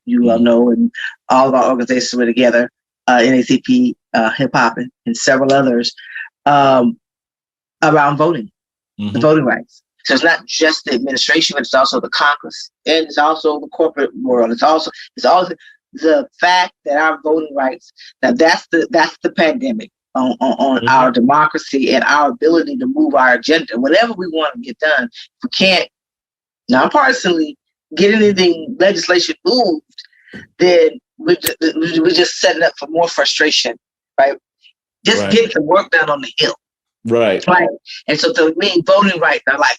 you all know, and all of our organizations were together, NACP, Hip Hop, and several others, around voting, the voting rights. So it's not just the administration, but it's also the caucus, and it's also the corporate world. It's also the fact that our voting rights, now that's the pandemic on our democracy and our ability to move our agenda. Whatever we want to get done, if we can't, nonpartisanly, get anything legislation moved, then we're just setting up for more frustration, right? Just get the work done on the Hill. Right. And so to me, voting rights are like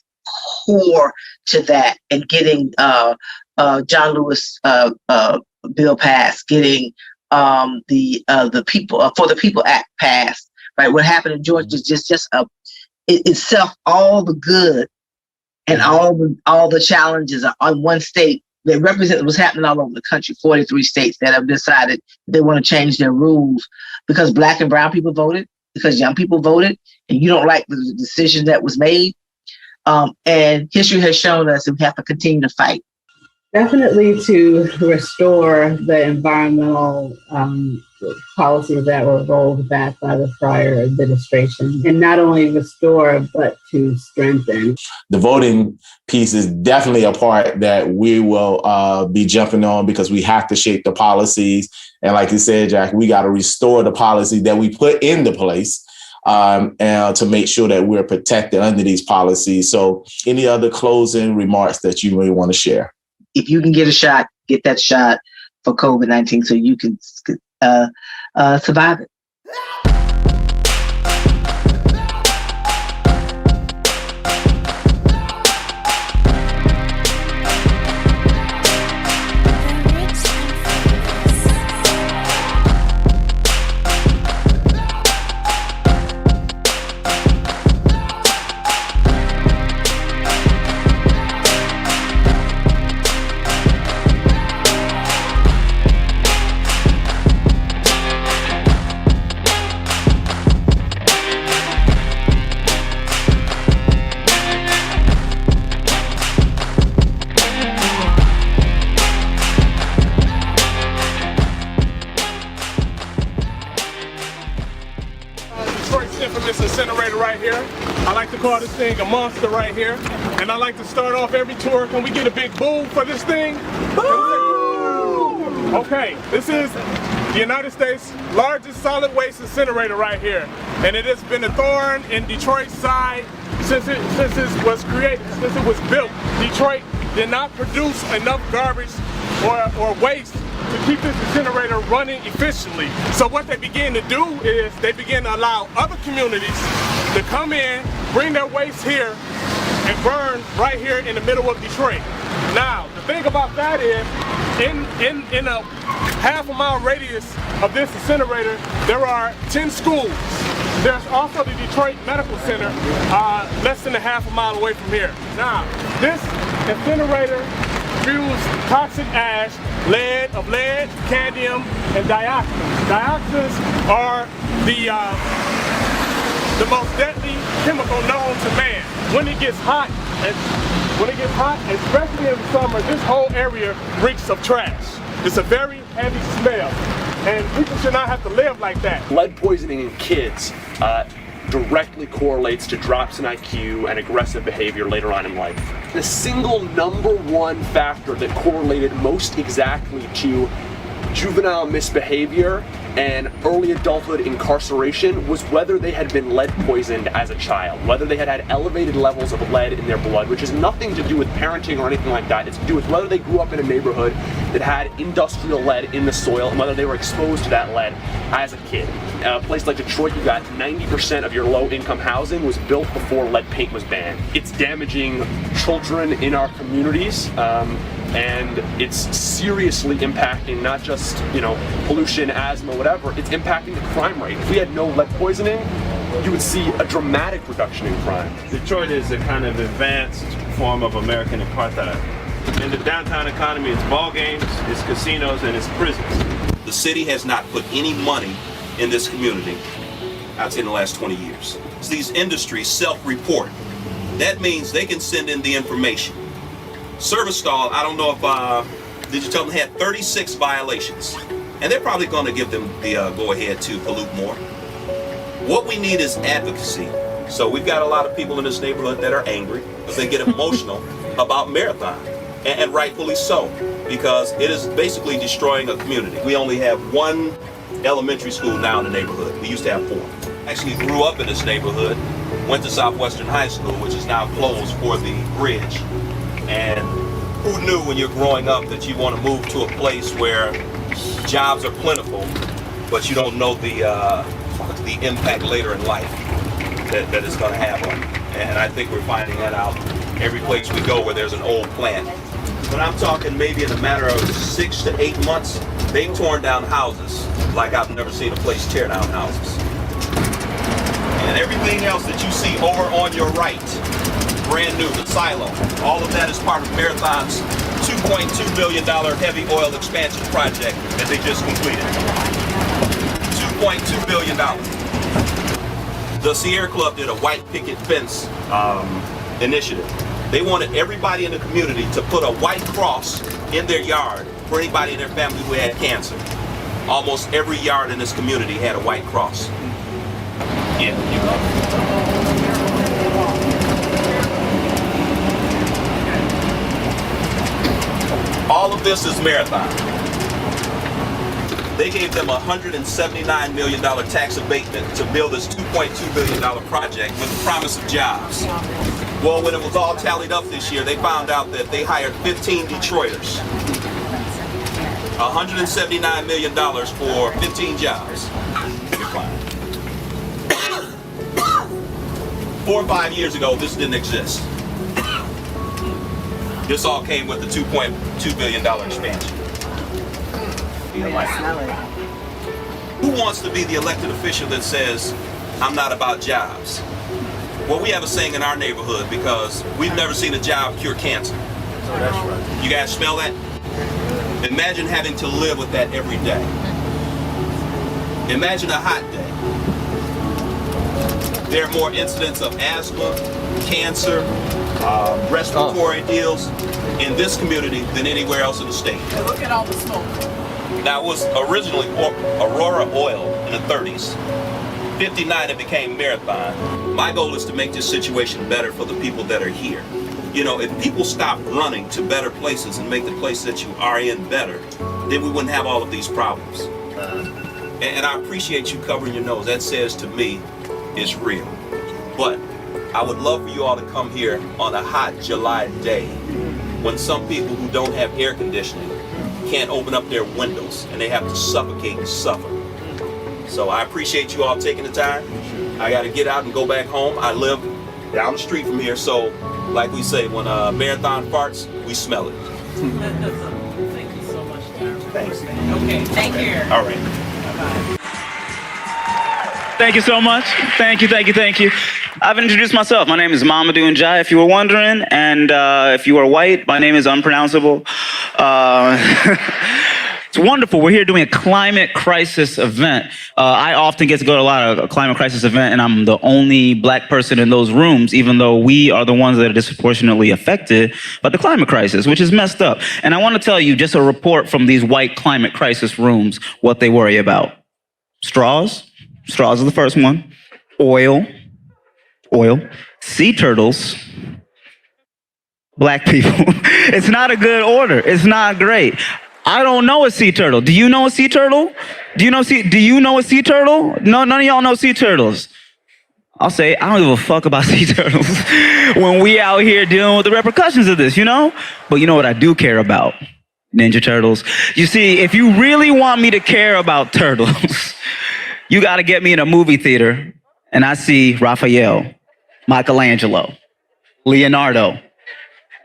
core to that, and getting John Lewis bill passed, getting the People for the People Act passed, right? What happened in Georgia is just itself, all the good and all the challenges are on one state that represent what's happening all over the country. 43 states that have decided they want to change their rules because Black and brown people voted, because young people voted and you don't like the decision that was made. And history has shown us that we have to continue to fight. Definitely to restore the environmental policies that were rolled back by the prior administration, and not only restore, but to strengthen. The voting piece is definitely a part that we will be jumping on, because we have to shape the policies. And like you said, Jack, we got to restore the policy that we put into place and to make sure that we're protected under these policies. So any other closing remarks that you may want to share? If you can get a shot, get that shot for COVID-19 so you can survive it. Incinerator right here. I like to call this thing a monster right here. And I like to start off every tour. Can we get a big boo for this thing? Boo! Okay, this is the United States' largest solid waste incinerator right here. And it has been a thorn in Detroit's side since it was created, since it was built. Detroit did not produce enough garbage or waste to keep this incinerator running efficiently. So what they began to do is they began to allow other communities to come in, bring their waste here, and burn right here in the middle of Detroit. Now, the thing about that is, in a half-a-mile radius of this incinerator, there are 10 schools. There's also the Detroit Medical Center, less than a half-a-mile away from here. Now, this incinerator spews toxic ash, lead, cadmium, and dioxins. Dioxins are the most deadly chemical known to man. When it gets hot, especially in the summer, this whole area reeks of trash. It's a very heavy smell, and people should not have to live like that. Lead poisoning in kids directly correlates to drops in IQ and aggressive behavior later on in life. The single number one factor that correlated most exactly to juvenile misbehavior and early adulthood incarceration was whether they had been lead poisoned as a child, whether they had had elevated levels of lead in their blood, which has nothing to do with parenting or anything like that. It's to do with whether they grew up in a neighborhood that had industrial lead in the soil and whether they were exposed to that lead as a kid. A place like Detroit, you got 90% of your low-income housing was built before lead paint was banned. It's damaging children in our communities, and it's seriously impacting not just, pollution, asthma, whatever, it's impacting the crime rate. If we had no lead poisoning, you would see a dramatic reduction in crime. Detroit is a kind of advanced form of American apartheid. In the downtown economy, it's ball games, it's casinos, and it's prisons. The city has not put any money in this community, I'd say in the last 20 years. So these industries self-report. That means they can send in the information. Servistall, I don't know if, did you tell them they had 36 violations? And they're probably going to give them the go-ahead to pollute more. What we need is advocacy. So we've got a lot of people in this neighborhood that are angry because they get emotional about Marathon, and rightfully so, because it is basically destroying a community. We only have one elementary school now in the neighborhood. We used to have 4. Actually grew up in this neighborhood, went to Southwestern High School, which is now closed for the bridge. And who knew when you're growing up that you want to move to a place where jobs are plentiful, but you don't know the impact later in life that it's going to have on you. And I think we're finding that out every place we go where there's an old plant. But I'm talking maybe in a matter of 6 to 8 months, they've torn down houses like I've never seen a place tear down houses. And everything else that you see over on your right, brand new, the silo, all of that is part of Marathon's $2.2 billion heavy oil expansion project that they just completed. $2.2 billion. The Sierra Club did a white picket fence initiative. They wanted everybody in the community to put a white cross in their yard for anybody in their family who had cancer. Almost every yard in this community had a white cross. Yeah, you go. All of this is Marathon. They gave them a $179 million tax abatement to build this $2.2 billion project with the promise of jobs. Well, when it was all tallied up this year, they found out that they hired 15 Detroiters. $179 million for 15 jobs. 4 or 5 years ago, this didn't exist. This all came with the $2.2 billion expansion. Who wants to be the elected official that says, I'm not about jobs? Well, we have a saying in our neighborhood because we've never seen a job cure cancer. You guys smell that? Imagine having to live with that every day. Imagine a hot day. There are more incidents of asthma, cancer, respiratory deals in this community than anywhere else in the state. And look at all the smoke. Now, it was originally Aurora Oil in the 30s. 59, it became Marathon. My goal is to make this situation better for the people that are here. You know, if people stop running to better places and make the place that you are in better, then we wouldn't have all of these problems. And I appreciate you covering your nose. That says to me, it's real. But I would love for you all to come here on a hot July day when some people who don't have air conditioning can't open up their windows and they have to suffocate and suffer. So I appreciate you all taking the time. I got to get out and go back home. I live down the street from here, so like we say, when Marathon farts, we smell it. Thank you so much, Darren. Thanks. Okay, thank you. All right. Bye-bye. Thank you so much. Thank you, thank you, thank you. I've introduced myself. My name is Mamadou Njai, if you were wondering. And if you are white, my name is unpronounceable. It's wonderful. We're here doing a climate crisis event. I often get to go to a lot of climate crisis events, and I'm the only black person in those rooms, even though we are the ones that are disproportionately affected by the climate crisis, which is messed up. And I want to tell you just a report from these white climate crisis rooms, what they worry about. Straws. Straws are the first one. Oil. Sea turtles. Black people. It's not a good order. It's not great. I don't know a sea turtle. Do you know a sea turtle? Do you know a sea turtle? No, none of y'all know sea turtles. I'll say, I don't give a fuck about sea turtles when we out here dealing with the repercussions of this, you know? But you know what I do care about? Ninja Turtles. You see, if you really want me to care about turtles, you got to get me in a movie theater and I see Raphael, Michelangelo, Leonardo,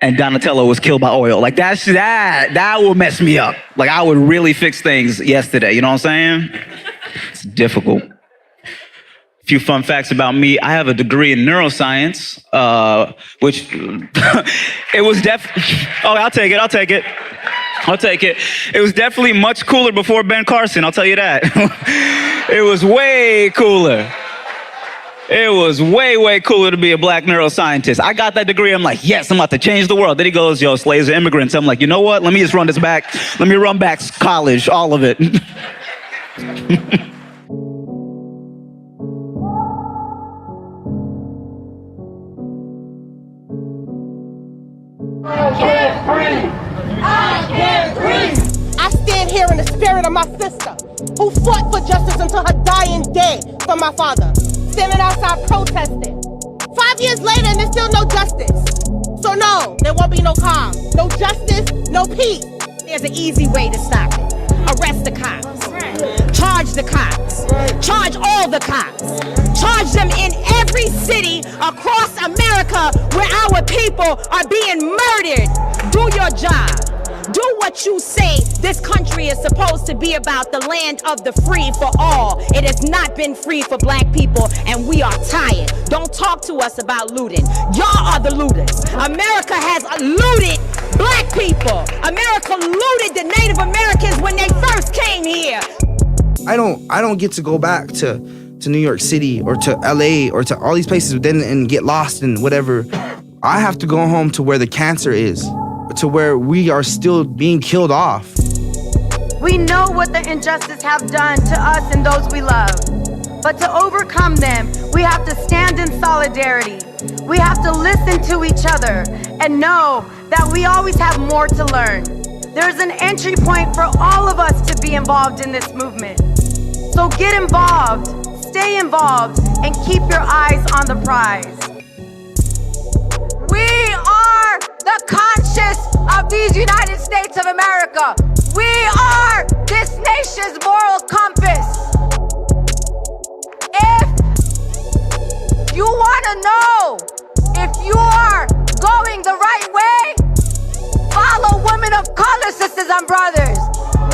and Donatello was killed by oil. Like that will mess me up. Like I would really fix things yesterday. You know what I'm saying? It's difficult. A few fun facts about me. I have a degree in neuroscience, which it was I'll take it. It was definitely much cooler before Ben Carson, I'll tell you that. It was way cooler. It was way, way cooler to be a black neuroscientist. I got that degree. I'm like, yes, I'm about to change the world. Then he goes, yo, slaves are immigrants. I'm like, you know what? Let me just run this back. Let me run back college, all of it. I can't breathe. I stand here in the spirit of my sister who fought for justice until her dying day for my father. Standing outside protesting. 5 years later and there's still no justice. So no, there won't be no calm, no justice, no peace. There's an easy way to stop it. Arrest the cops. Charge the cops. Charge all the cops. Charge them in every city across America where our people are being murdered. Do your job. Do what you say. This country is supposed to be about the land of the free for all. It has not been free for black people, and we are tired. Don't talk to us about looting. Y'all are the looters. America has looted black people. America looted the Native Americans when they first came here. I don't get to go back to to New York City or to LA or to all these places then and get lost and whatever. I have to go home to where the cancer is, to where we are still being killed off. We know what the injustice have done to us and those we love. But to overcome them, we have to stand in solidarity. We have to listen to each other and know that we always have more to learn. There's an entry point for all of us to be involved in this movement. So get involved, stay involved, and keep your eyes on the prize. We are the conscience of these United States of America. We are this nation's moral compass. If you want to know if you are going the right way, follow women of color, sisters and brothers.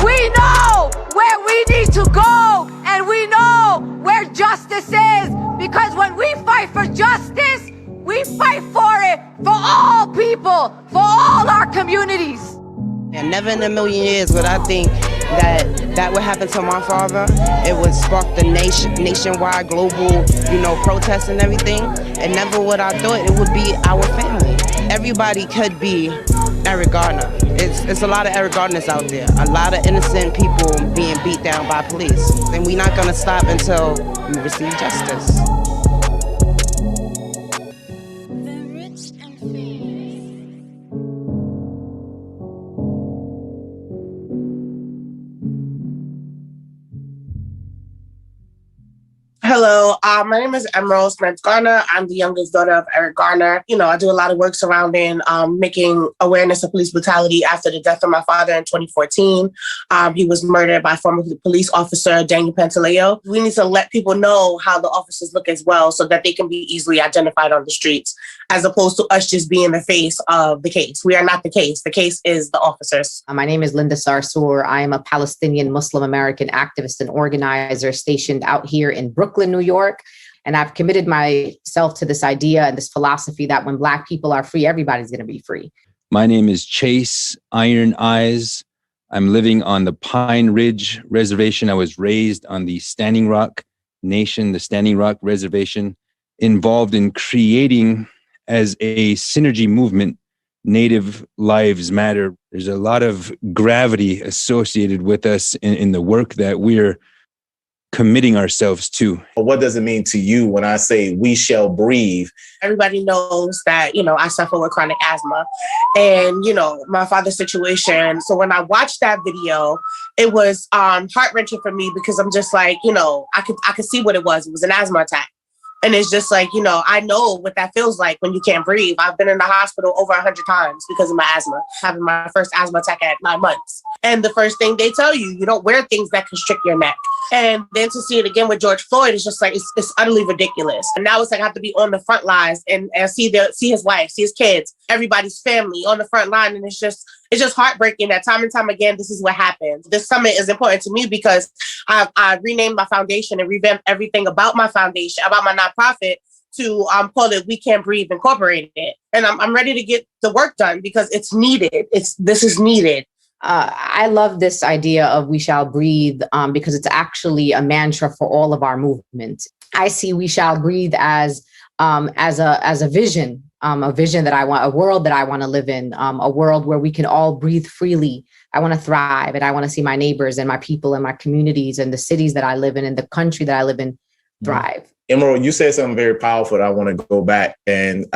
We know where we need to go, and we know where justice is, because when we fight for justice, we fight for it for all people, for all our communities. And never in a million years would I think that would happen to my father. It would spark the nationwide, global, protests and everything. And never would I thought it would be our family. Everybody could be Eric Garner. It's a lot of Eric Garners out there. A lot of innocent people being beat down by police. And we're not gonna stop until we receive justice. Hello, my name is Emerald Smith Garner. I'm the youngest daughter of Eric Garner. I do a lot of work surrounding making awareness of police brutality after the death of my father in 2014. He was murdered by former police officer Daniel Pantaleo. We need to let people know how the officers look as well so that they can be easily identified on the streets, as opposed to us just being the face of the case. We are not the case. The case is the officers. My name is Linda Sarsour. I am a Palestinian Muslim American activist and organizer stationed out here in Brooklyn, New York. And I've committed myself to this idea and this philosophy that when Black people are free, everybody's going to be free. My name is Chase Iron Eyes. I'm living on the Pine Ridge Reservation. I was raised on the Standing Rock Nation, the Standing Rock Reservation, involved in creating as a synergy movement, Native Lives Matter. There's a lot of gravity associated with us in the work that we're committing ourselves to. What does it mean to you when I say we shall breathe? Everybody knows that, I suffer with chronic asthma and, my father's situation. So when I watched that video, it was heart-wrenching for me because I'm just like, I could see what it was. It was an asthma attack. And it's just like, I know what that feels like when you can't breathe. I've been in the hospital over 100 times because of my asthma, having my first asthma attack at 9 months. And the first thing they tell you, you don't wear things that constrict your neck. And then to see it again with George Floyd, it's just like, it's utterly ridiculous. And now it's like I have to be on the front lines and see his wife, see his kids, everybody's family on the front line. And it's just heartbreaking that time and time again, this is what happens. This summit is important to me because I renamed my foundation and revamped everything about my foundation, about my nonprofit to call it We Can't Breathe Incorporated. And I'm ready to get the work done because it's needed. This is needed. I love this idea of we shall breathe because it's actually a mantra for all of our movement. I see we shall breathe as a vision, a vision that I want, a world that I want to live in, a world where we can all breathe freely. I want to thrive and I want to see my neighbors and my people and my communities and the cities that I live in and the country that I live in thrive. Emerald, you said something very powerful that I want to go back and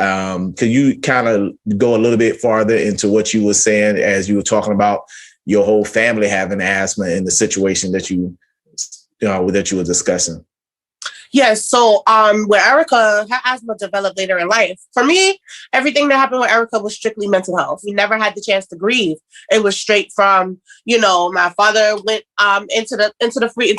could you kind of go a little bit farther into what you were saying as you were talking about your whole family having asthma and the situation that you were discussing? Yes. So where Erica, her asthma developed later in life. For me, everything that happened with Erica was strictly mental health. We never had the chance to grieve. It was straight from, my father went into the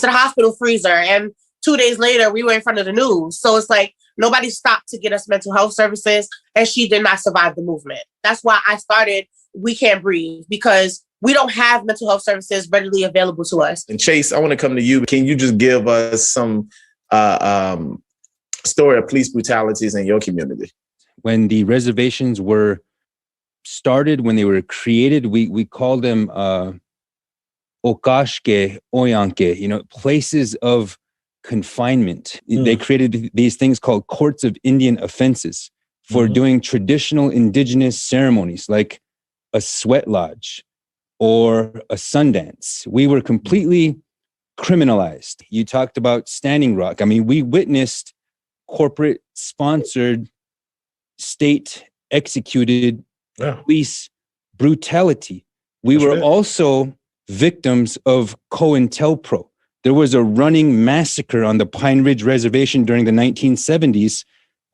hospital freezer, and 2 days later we were in front of the news. So it's like nobody stopped to get us mental health services, and she did not survive the movement. That's why I started We Can't Breathe, because we don't have mental health services readily available to us. And Chase, I want to come to you. Can you just give us some story of police brutalities in your community? When the reservations were started, when they were created, we called them Okashke, Oyanke, places of confinement. They created these things called courts of Indian offenses for doing traditional indigenous ceremonies like a sweat lodge or a Sundance. We were completely criminalized. You talked about Standing Rock. I mean, we witnessed corporate sponsored, state executed police brutality. We were also victims of COINTELPRO. There was a running massacre on the Pine Ridge Reservation during the 1970s.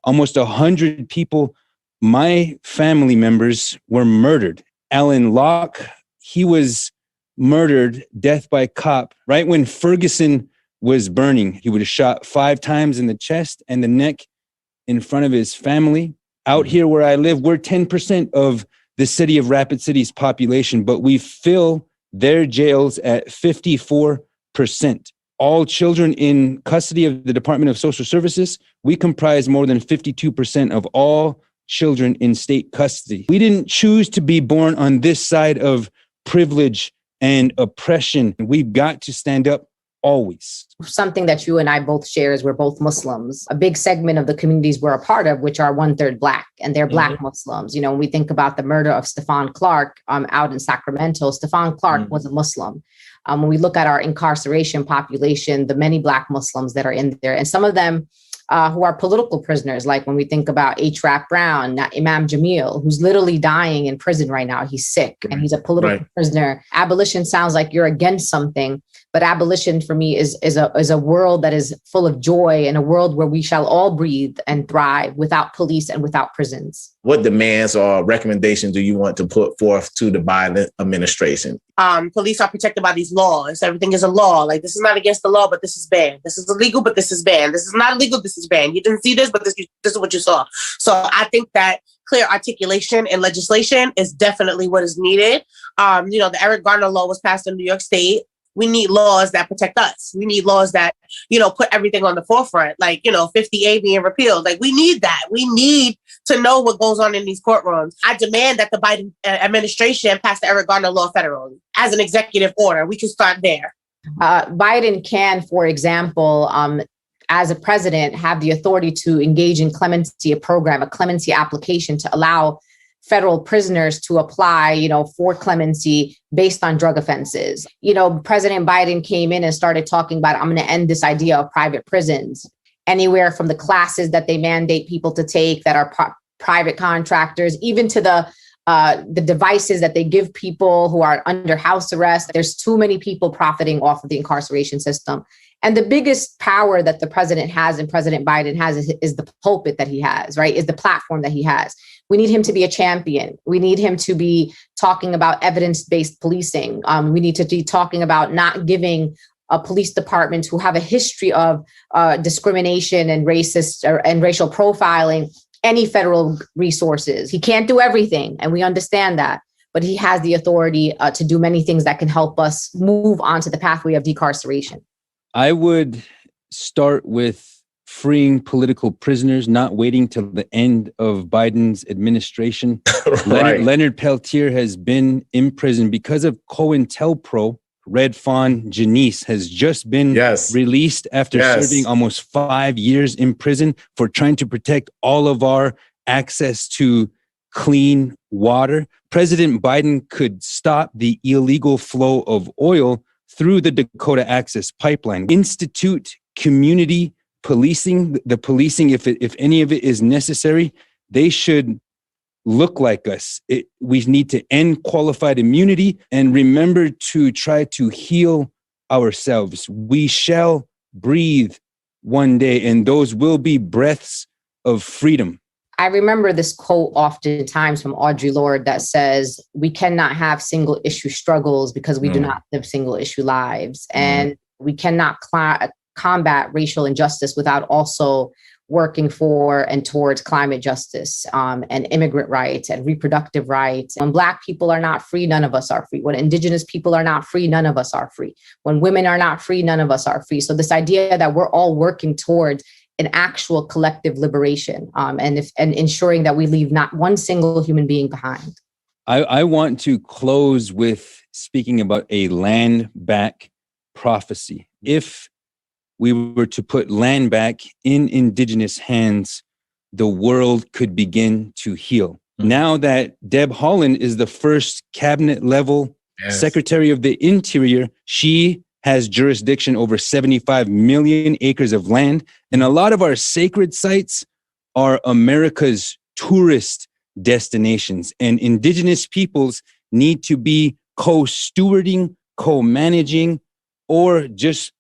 Almost 100 people, my family members, were murdered. Alan Locke, he was murdered, death by cop, right when Ferguson was burning. He was shot 5 times in the chest and the neck in front of his family. Out here where I live, we're 10% of the city of Rapid City's population, but we fill their jails at 54%. All children in custody of the Department of Social Services, we comprise more than 52% of all children in state custody. We didn't choose to be born on this side of privilege and oppression. We've got to stand up always. Something that you and I both share is we're both Muslims. A big segment of the communities we're a part of, which are 1/3 Black, and they're Black Muslims. You know, when we think about the murder of Stephon Clark out in Sacramento, Stephon Clark was a Muslim. When we look at our incarceration population, the many Black Muslims that are in there, and some of them who are political prisoners, like when we think about H. Rap Brown, Imam Jamil, who's literally dying in prison right now. He's sick and he's a political prisoner. Abolition sounds like you're against something, but abolition for me is a world that is full of joy, and a world where we shall all breathe and thrive without police and without prisons. What demands or recommendations do you want to put forth to the Biden administration? Police are protected by these laws. Everything is a law. Like, this is not against the law, but this is banned. This is illegal, but this is banned. This is not illegal, this is banned. You didn't see this, but this is what you saw. So I think that clear articulation and legislation is definitely what is needed. The Eric Garner law was passed in New York State. We need laws that protect us. We need laws that, put everything on the forefront, like, 50A being repealed. Like, we need that. We need to know what goes on in these courtrooms. I demand that the Biden administration pass the Eric Garner law federally as an executive order. We can start there. Biden can, for example, as a president, have the authority to engage in clemency, a clemency application to allow federal prisoners to apply, for clemency based on drug offenses. President Biden came in and started talking about, I'm going to end this idea of private prisons, anywhere from the classes that they mandate people to take that are private contractors, even to the devices that they give people who are under house arrest. There's too many people profiting off of the incarceration system. And the biggest power that the president has and President Biden has is the pulpit that he has, right? Is the platform that he has. We need him to be a champion. We need him to be talking about evidence-based policing. We need to be talking about not giving police departments who have a history of discrimination and racist and racial profiling any federal resources. He can't do everything, and we understand that, but he has the authority to do many things that can help us move onto the pathway of decarceration. I would start with freeing political prisoners, not waiting till the end of Biden's administration. Leonard Peltier has been in prison because of COINTELPRO. Red Fawn Janice has just been released after serving almost 5 years in prison for trying to protect all of our access to clean water. President Biden could stop the illegal flow of oil through the Dakota Access Pipeline, institute community policing, the policing, if any of it is necessary. They should look like us. We need to end qualified immunity and remember to try to heal ourselves. We shall breathe one day, and those will be breaths of freedom. I remember this quote oftentimes from Audre Lorde that says, we cannot have single issue struggles because we do not live single issue lives. And we cannot combat racial injustice without also working for and towards climate justice and immigrant rights and reproductive rights. When Black people are not free, none of us are free. When Indigenous people are not free, none of us are free. When women are not free, none of us are free. So this idea that we're all working towards an actual collective liberation and ensuring that we leave not one single human being behind. I want to close with speaking about a land back prophecy. If we were to put land back in indigenous hands, the world could begin to heal. Now that Deb Haaland is the first cabinet level Secretary of the Interior, she has jurisdiction over 75 million acres of land. And a lot of our sacred sites are America's tourist destinations. And indigenous peoples need to be co-stewarding, co-managing, or just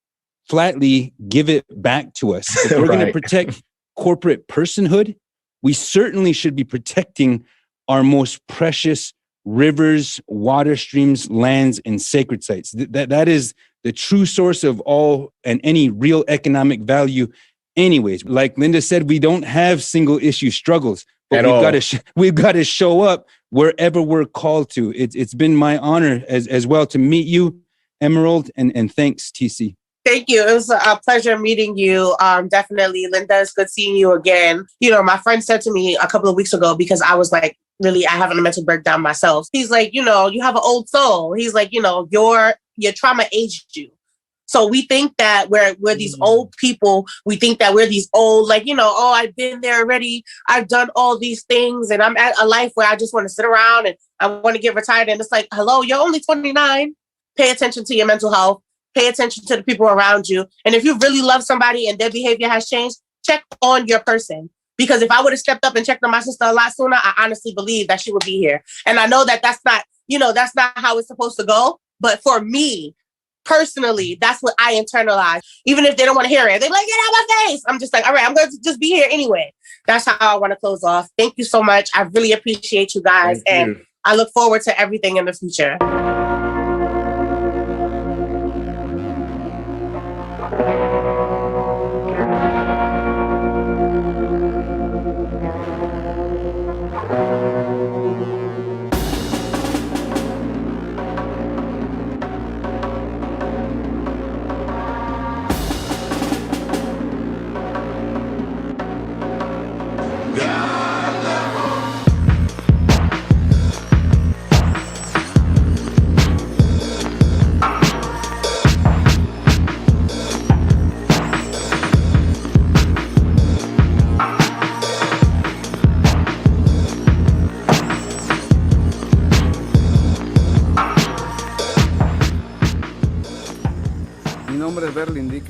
flatly give it back to us. If we're going to protect corporate personhood, we certainly should be protecting our most precious rivers, water streams, lands, and sacred sites. That is the true source of all and any real economic value. Anyways, like Linda said, we don't have single issue struggles, but we've got to show up wherever we're called to. It's been my honor as well to meet you, Emerald, and thanks, TC. Thank you. It was a pleasure meeting you. Definitely, Linda, it's good seeing you again. You know, my friend said to me a couple of weeks ago, because I was like, really, I having a mental breakdown myself. He's like, you know, you have an old soul. He's like, you know, your trauma aged you. So we think that we're these old people. We think that we're these old, like, you know, oh, I've been there already. I've done all these things and I'm at a life where I just want to sit around and I want to get retired. And it's like, hello, you're only 29. Pay attention to your mental health. Pay attention to the people around you. And if you really love somebody and their behavior has changed, check on your person. Because if I would have stepped up and checked on my sister a lot sooner, I honestly believe that she would be here. And I know that that's not how it's supposed to go. But for me, personally, that's what I internalize. Even if they don't want to hear it, they're like, get out of my face. I'm just like, all right, I'm going to just be here anyway. That's how I want to close off. Thank you so much. I really appreciate you guys. And I look forward to everything in the future.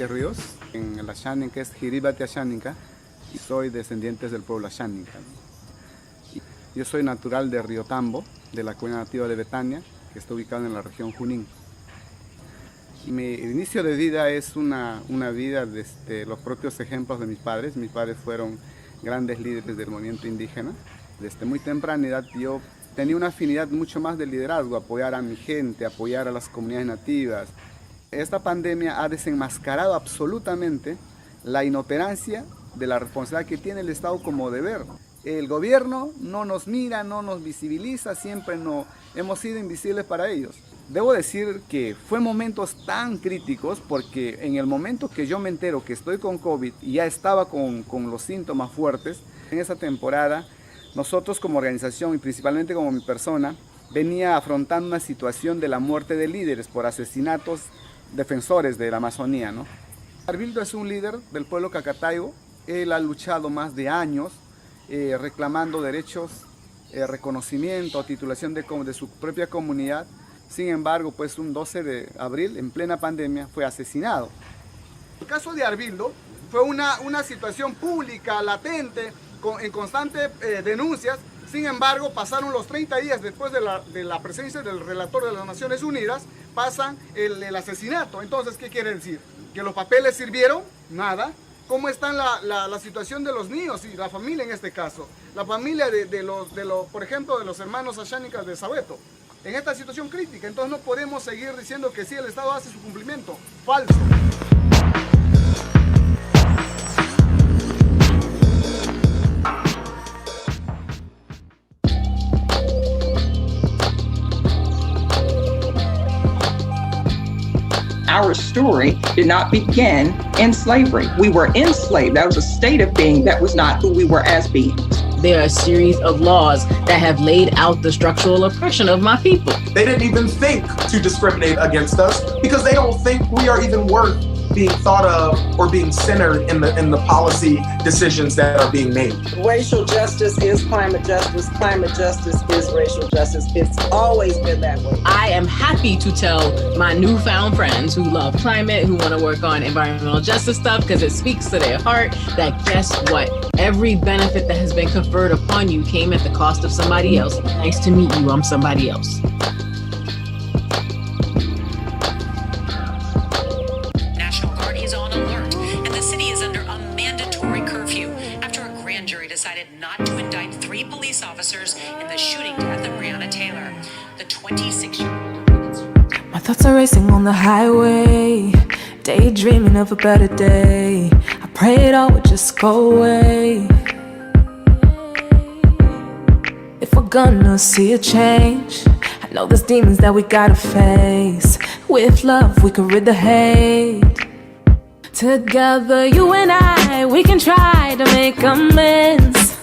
Ríos, en la Xánica es Jiribate Xánica, y soy descendiente del pueblo Xánica. Yo soy natural de Río Tambo, de la comunidad nativa de Betania, que está ubicada en la región Junín. Mi inicio de vida es una vida desde los propios ejemplos de mis padres. Mis padres fueron grandes líderes del movimiento indígena. Desde muy temprana edad yo tenía una afinidad mucho más de liderazgo, apoyar a mi gente, apoyar a las comunidades nativas. Esta pandemia ha desenmascarado absolutamente la inoperancia de la responsabilidad que tiene el Estado como deber. El gobierno no nos mira, no nos visibiliza, siempre hemos sido invisibles para ellos. Debo decir que fue momentos tan críticos porque en el momento que yo me entero que estoy con COVID y ya estaba con los síntomas fuertes, en esa temporada nosotros como organización y principalmente como mi persona venía afrontando una situación de la muerte de líderes por asesinatos defensores de la Amazonía, ¿no? Arbildo es un líder del pueblo cacatayo. Él ha luchado más de años reclamando derechos, reconocimiento, titulación de su propia comunidad. Sin embargo, pues un 12 de abril, en plena pandemia, fue asesinado. El caso de Arbildo fue una situación pública, latente, en constantes denuncias. Sin embargo, pasaron los 30 días después de la presencia del relator de las Naciones Unidas, pasan el asesinato. Entonces, ¿qué quiere decir? ¿Que los papeles sirvieron? Nada. ¿Cómo está la situación de los niños y la familia en este caso? La familia por ejemplo, de los hermanos Ashánicas de Sabeto. En esta situación crítica, entonces no podemos seguir diciendo que sí, el Estado hace su cumplimiento. Falso. Our story did not begin in slavery. We were enslaved. That was a state of being. That was not who we were as beings. There are a series of laws that have laid out the structural oppression of my people. They didn't even think to discriminate against us because they don't think we are even worth being thought of or being centered in the policy decisions that are being made. Racial justice is climate justice. Climate justice is racial justice. It's always been that way. I am happy to tell my newfound friends who love climate, who want to work on environmental justice stuff, because it speaks to their heart, that guess what? Every benefit that has been conferred upon you came at the cost of somebody else. Nice to meet you. I'm somebody else. National Guard is on alert, and the city is under a mandatory curfew after a grand jury decided not to indict 3 police officers in the shooting death of Breonna Taylor. The 26-year-old. My thoughts are racing on the highway, daydreaming of a better day. I pray it all would just go away. If we're gonna see a change, I know there's demons that we gotta face. With love, we could rid the hate. Together, you and I, we can try to make amends.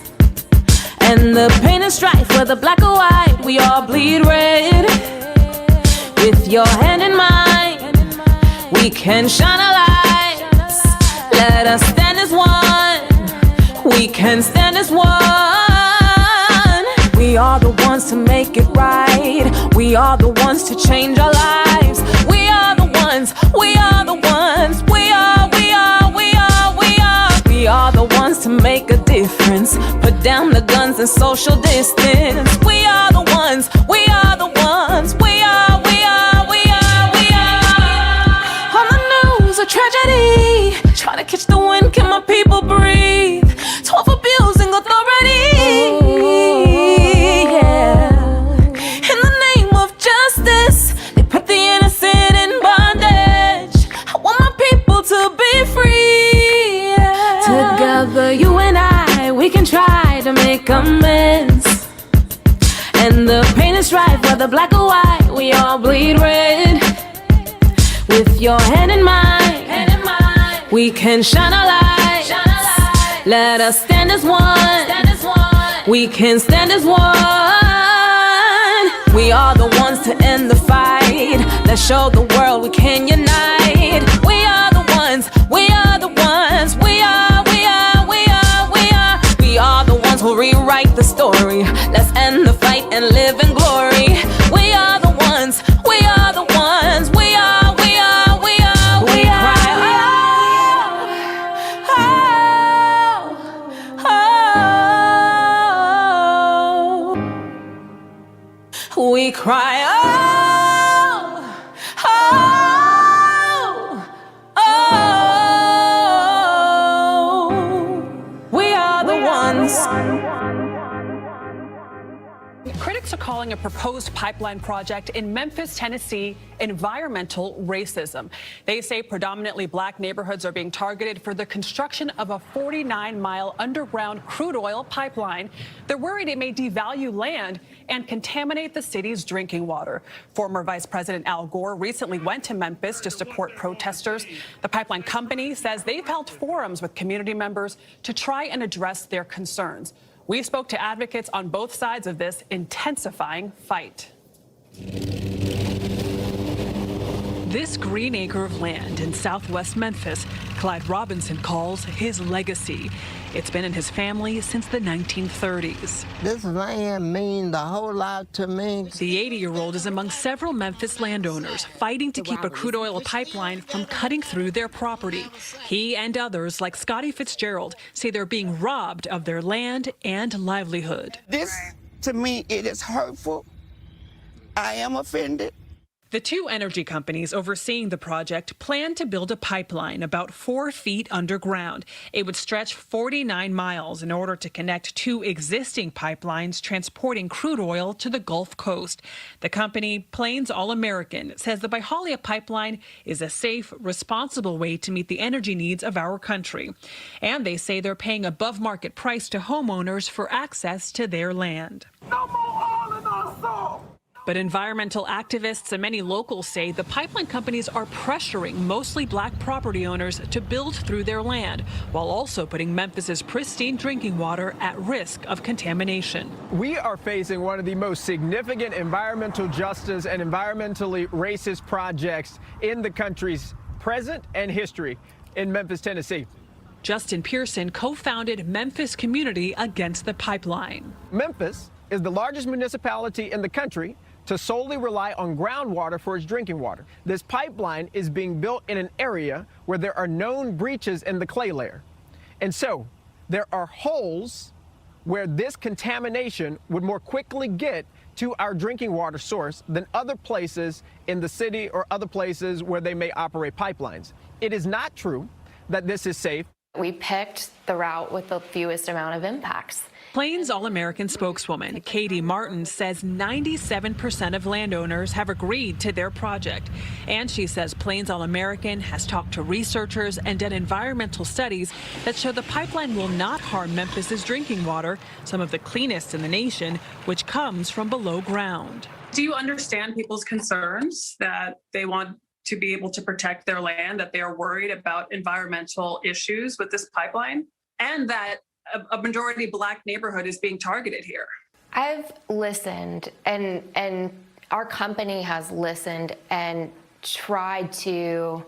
And the pain and strife, whether black or white, we all bleed red. With your hand in mine, we can shine a light. Let us stand as one. We can stand as one. We are the ones to make it right. We are the ones to change our lives. We are the ones. We are the ones. We are the ones to make a difference. Put down the guns and social distance. We are the ones. We are the ones. We are. On the news, a tragedy. Trying to catch the wind, can my people breathe? 12 abusing authority. Yeah. In the name of justice, they put the innocent in bondage. I want my people to be free. Yeah. Together, you and I, we can try to make amends. And the pain is right, whether black or white, we all bleed red. With your hand in mine, we can shine a light. Let us stand as one. We can stand as one. We are the ones to end the fight. Let's show the world we can unite. We are the ones. We are the ones. We are the ones who'll rewrite the story. Let's end the fight and live in glory. We are the ones. We are the ones. We are. We cry, oh, oh, oh. We are the ones. Critics are calling a proposed pipeline project in Memphis, Tennessee, environmental racism. They say predominantly black neighborhoods are being targeted for the construction of a 49-mile underground crude oil pipeline. They're worried it may devalue land and contaminate the city's drinking water. Former Vice President Al Gore recently went to Memphis to support protesters. The pipeline company says they've held forums with community members to try and address their concerns. We spoke to advocates on both sides of this intensifying fight. This green acre of land in southwest Memphis, Clyde Robinson calls his legacy. It's been in his family since the 1930s. This land means a whole lot to me. The 80-year-old is among several Memphis landowners fighting to keep a crude oil pipeline from cutting through their property. He and others, like Scotty Fitzgerald, say they're being robbed of their land and livelihood. This, to me, it is hurtful. I am offended. The two energy companies overseeing the project plan to build a pipeline about 4 feet underground. It would stretch 49 miles in order to connect 2 existing pipelines transporting crude oil to the Gulf Coast. The company, Plains All American, says the Byhalia pipeline is a safe, responsible way to meet the energy needs of our country. And they say they're paying above market price to homeowners for access to their land. No more oil in our soul. But environmental activists and many locals say the pipeline companies are pressuring mostly black property owners to build through their land, while also putting Memphis's pristine drinking water at risk of contamination. We are facing one of the most significant environmental justice and environmentally racist projects in the country's present and history in Memphis, Tennessee. Justin Pearson co-founded Memphis Community Against the Pipeline. Memphis is the largest municipality in the country to solely rely on groundwater for its drinking water. This pipeline is being built in an area where there are known breaches in the clay layer. And so there are holes where this contamination would more quickly get to our drinking water source than other places in the city or other places where they may operate pipelines. It is not true that this is safe. We picked the route with the fewest amount of impacts. Plains All-American spokeswoman Katie Martin says 97% of landowners have agreed to their project. And she says Plains All-American has talked to researchers and done environmental studies that show the pipeline will not harm Memphis's drinking water, some of the cleanest in the nation, which comes from below ground. Do you understand people's concerns that they want to be able to protect their land, that they are worried about environmental issues with this pipeline, and that a majority Black neighborhood is being targeted here? I've listened, and our company has listened and tried to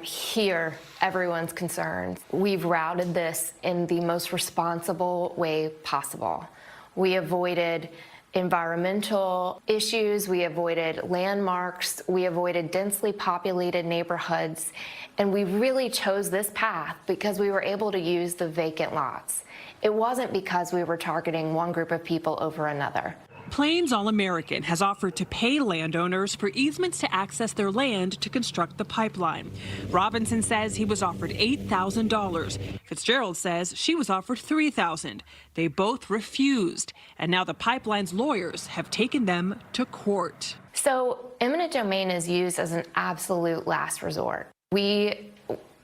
hear everyone's concerns. We've routed this in the most responsible way possible. We avoided environmental issues, we avoided landmarks, we avoided densely populated neighborhoods, and we really chose this path because we were able to use the vacant lots. It wasn't because we were targeting one group of people over another. Plains All-American has offered to pay landowners for easements to access their land to construct the pipeline. Robinson says he was offered $8,000. Fitzgerald says she was offered $3,000. They both refused, and now the pipeline's lawyers have taken them to court. So eminent domain is used as an absolute last resort. We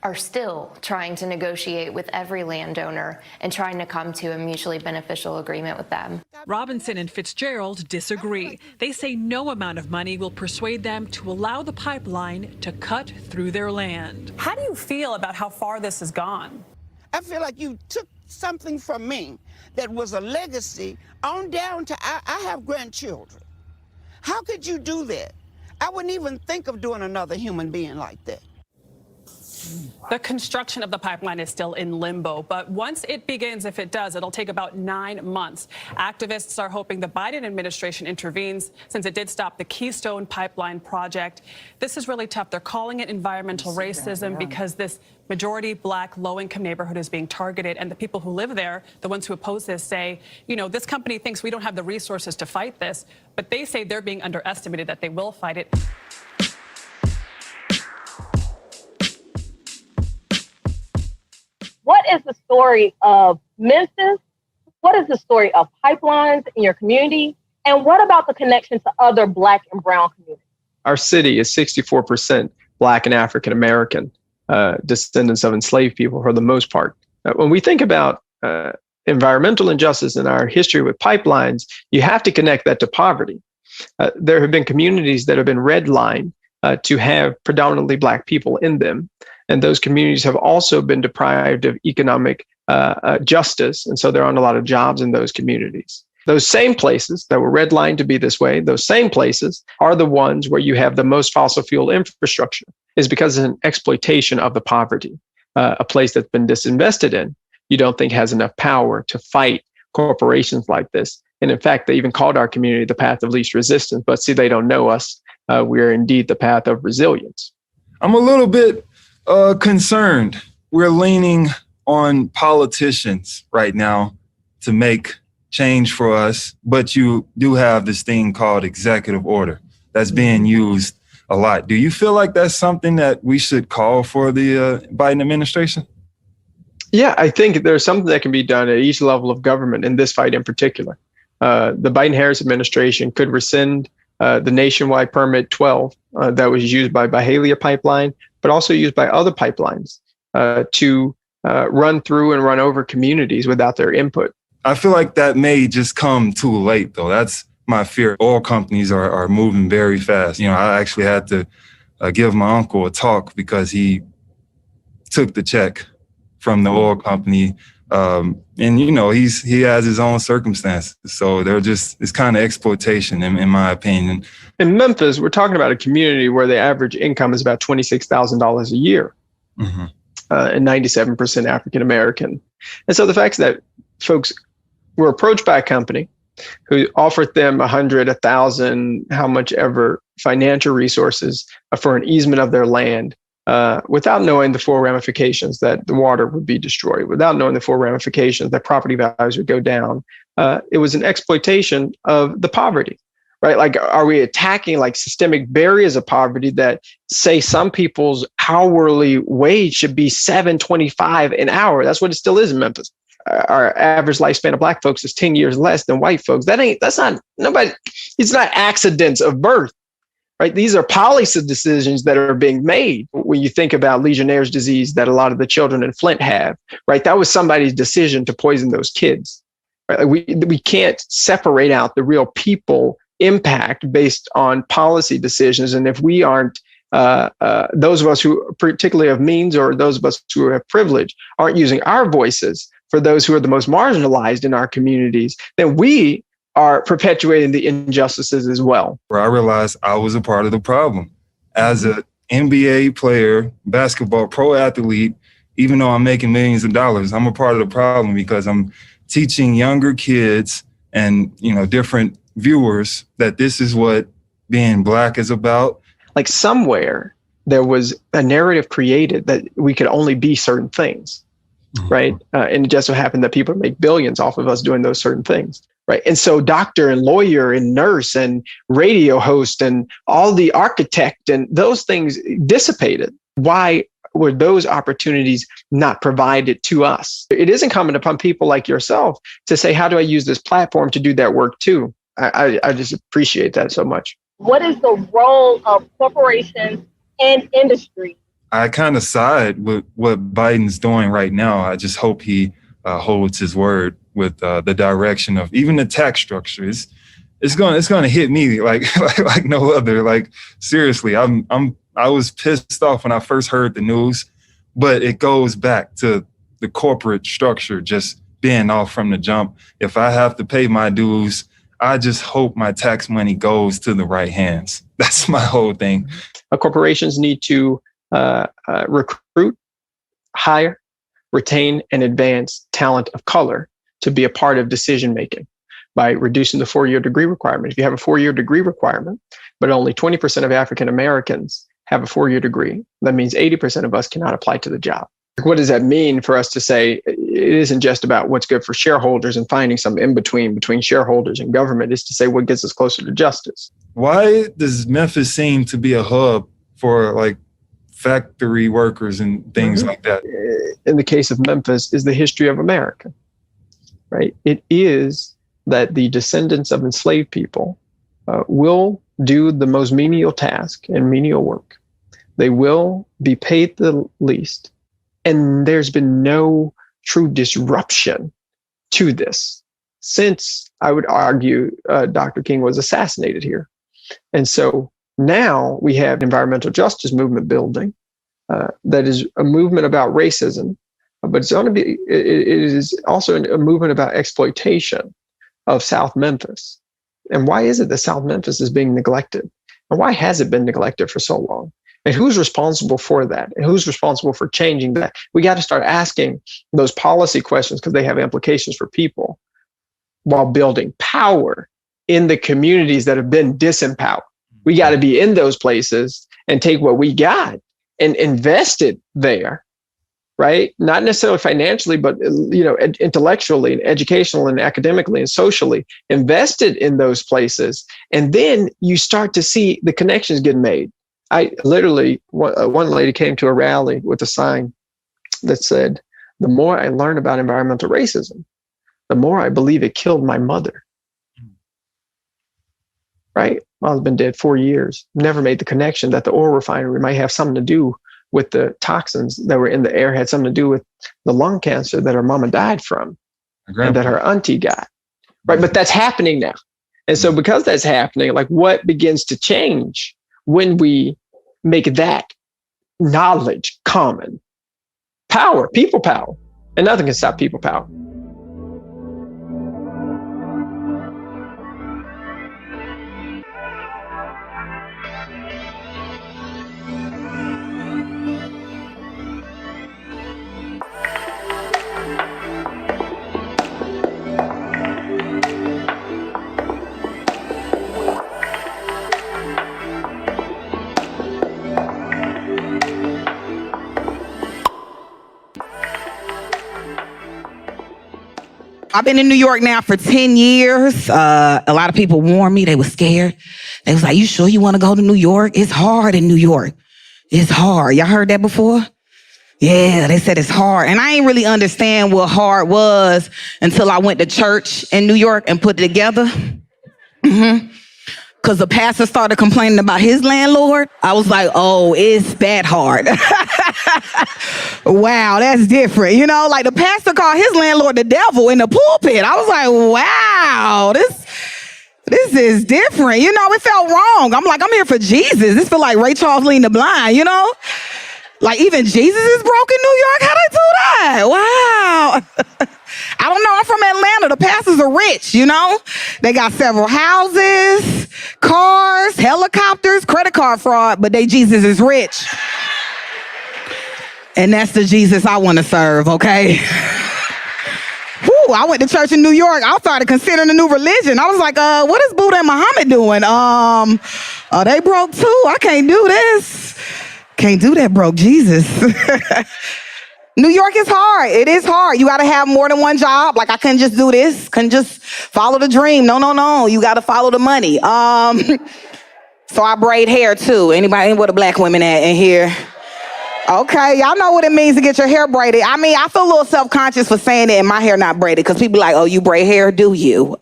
are still trying to negotiate with every landowner and trying to come to a mutually beneficial agreement with them. Robinson and Fitzgerald disagree. They say no amount of money will persuade them to allow the pipeline to cut through their land. How do you feel about how far this has gone? I feel like you took something from me that was a legacy on down to I have grandchildren. How could you do that? I wouldn't even think of doing another human being like that. The construction of the pipeline is still in limbo, but once it begins, if it does, it'll take about 9 months. Activists are hoping the Biden administration intervenes since it did stop the Keystone Pipeline project. This is really tough. They're calling it environmental racism because this majority Black, low-income neighborhood is being targeted, and the people who live there, the ones who oppose this, say, you know, this company thinks we don't have the resources to fight this, but they say they're being underestimated, that they will fight it. What is the story of Memphis? What is the story of pipelines in your community? And what about the connection to other Black and brown communities? Our city is 64% Black and African American, descendants of enslaved people for the most part. When we think about environmental injustice in our history with pipelines, you have to connect that to poverty. There have been communities that have been redlined to have predominantly Black people in them. And those communities have also been deprived of economic justice. And so there aren't a lot of jobs in those communities. Those same places that were redlined to be this way, those same places are the ones where you have the most fossil fuel infrastructure, is because it's an exploitation of the poverty. A place that's been disinvested in, you don't think has enough power to fight corporations like this. And in fact, they even called our community the path of least resistance. But see, they don't know us. We're indeed the path of resilience. I'm a little bit concerned. We're leaning on politicians right now to make change for us, but you do have this thing called executive order that's being used a lot. Do you feel like that's something that we should call for the Biden administration? Yeah, I think there's something that can be done at each level of government in this fight in particular. The Biden-Harris administration could rescind the nationwide permit 12 that was used by Byhalia Pipeline, but also used by other pipelines to run through and run over communities without their input. I feel like that may just come too late, though. That's my fear. Oil companies are moving very fast. You know, I actually had to give my uncle a talk because he took the check from the oil company And, you know, he has his own circumstances. So it's kind of exploitation in my opinion. In Memphis, we're talking about a community where the average income is about $26,000 a year, and 97% African American. And so the fact that folks were approached by a company who offered them 100, 1,000, how much ever financial resources for an easement of their land, without knowing the full ramifications that the water would be destroyed, without knowing the full ramifications that property values would go down. It was an exploitation of the poverty, right? Like, are we attacking like systemic barriers of poverty that say some people's hourly wage should be $7.25 an hour? That's what it still is in Memphis. Our average lifespan of Black folks is 10 years less than white folks. It's not accidents of birth. Right? These are policy decisions that are being made. When you think about Legionnaire's disease that a lot of the children in Flint have, right? That was somebody's decision to poison those kids. Right? Like we can't separate out the real people impact based on policy decisions. And if we aren't, those of us who particularly have means, or those of us who have privilege, aren't using our voices for those who are the most marginalized in our communities, then we are perpetuating the injustices as well. Where I realized I was a part of the problem. As an NBA player, basketball pro athlete, even though I'm making millions of dollars, I'm a part of the problem because I'm teaching younger kids and, you know, different viewers that this is what being Black is about. Like, somewhere there was a narrative created that we could only be certain things, right? And it just so happened that people make billions off of us doing those certain things. Right. And so doctor and lawyer and nurse and radio host and all the architect and those things dissipated. Why were those opportunities not provided to us? It is incumbent upon people like yourself to say, how do I use this platform to do that work too? I just appreciate that so much. What is the role of corporations and industry? I kind of side with what Biden's doing right now. I just hope he holds his word with the direction of even the tax structure. It's going to hit me like no other. Like, seriously, I was pissed off when I first heard the news, but it goes back to the corporate structure just being off from the jump. If I have to pay my dues, I just hope my tax money goes to the right hands. That's my whole thing. Corporations need to recruit, hire, retain, and advance talent of color to be a part of decision making by reducing the 4-year degree requirement. If you have a 4-year degree requirement, but only 20% of African Americans have a 4-year degree, that means 80% of us cannot apply to the job. What does that mean for us to say it isn't just about what's good for shareholders and finding some in between shareholders and government? Is to say what gets us closer to justice. Why does Memphis seem to be a hub for like factory workers and things like that? In the case of Memphis, is the history of America, right? It is that the descendants of enslaved people will do the most menial task and menial work. They will be paid the least. And there's been no true disruption to this since, I would argue, Dr. King was assassinated here. And so now we have environmental justice movement building that is a movement about racism, but it is also a movement about exploitation of South Memphis. And why is it that South Memphis is being neglected? And why has it been neglected for so long? And who's responsible for that? And who's responsible for changing that? We got to start asking those policy questions because they have implications for people while building power in the communities that have been disempowered. We got to be in those places and take what we got and invest it there, right? Not necessarily financially, but intellectually and educationally and academically and socially, invested in those places. And then you start to see the connections get made. I literally, one lady came to a rally with a sign that said, "The more I learn about environmental racism, the more I believe it killed my mother." Right? Mom's been dead 4 years. Never made the connection that the oil refinery might have something to do with the toxins that were in the air, had something to do with the lung cancer that her mama died from and that her auntie got. Right? But that's happening now. And so because that's happening, like, what begins to change when we make that knowledge common? Power, people power, and nothing can stop people power. I've been in New York now for 10 years. A lot of people warned me. They were scared. They was like, you sure you want to go to New York? It's hard in New York. It's hard. Y'all heard that before? Yeah, they said it's hard. And I ain't really understand what hard was until I went to church in New York and put it together. Because the pastor started complaining about his landlord. I was like, oh, it's that hard. Wow, that's different. You know, like the pastor called his landlord the devil in the pulpit. I was like, wow, this is different. You know, it felt wrong. I'm like, I'm here for Jesus. This feel like Ray Charles leading the blind, you know? Like even Jesus is broke in New York? How'd they do that? Wow. I don't know. I'm from Atlanta. The pastors are rich, you know? They got several houses, cars, helicopters, credit card fraud, but Jesus is rich. And that's the Jesus I want to serve, okay? Whew, I went to church in New York. I started considering a new religion. I was like, what is Buddha and Muhammad doing? They broke too. I can't do this. Can't do that, broke Jesus. New York is hard. It is hard. You got to have more than one job. Like I couldn't just do this. Couldn't just follow the dream. No. You got to follow the money. So I braid hair too. Anybody where the black women at in here? Okay, y'all know what it means to get your hair braided. I mean, I feel a little self-conscious for saying it and my hair not braided because people like, oh, you braid hair, do you?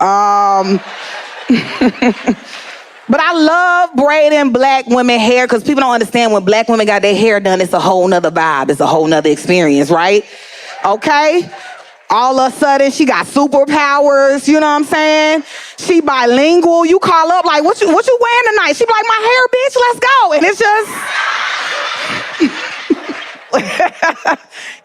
But I love braiding black women hair because people don't understand when black women got their hair done, it's a whole nother vibe. It's a whole nother experience, right? Okay? All of a sudden, she got superpowers, you know what I'm saying? She bilingual. You call up like, what you wearing tonight? She be like, my hair, bitch, let's go. And it's just...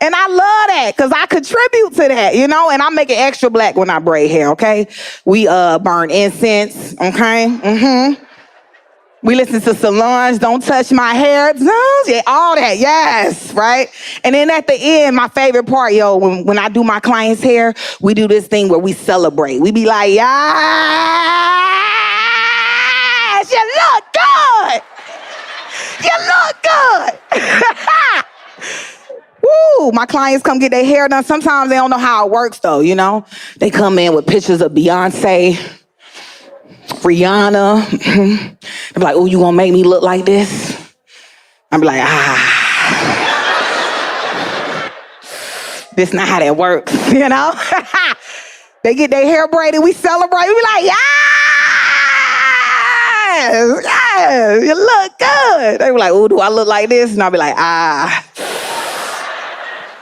And I love that because I contribute to that, you know, and I make it extra black when I braid hair, okay? We burn incense, okay? We listen to Solange, Don't Touch My Hair, yeah, all that, yes, right? And then at the end, my favorite part, yo, when I do my clients' hair, we do this thing where we celebrate. We be like, yes, you look good. You look good. Woo! My clients come get their hair done. Sometimes they don't know how it works, though, you know? They come in with pictures of Beyonce, Rihanna. They be like, oh, you gonna make me look like this? I be like, this not how that works, you know? They get their hair braided, we celebrate. We be like, yes, you look good. They be like, oh, do I look like this? And I be like,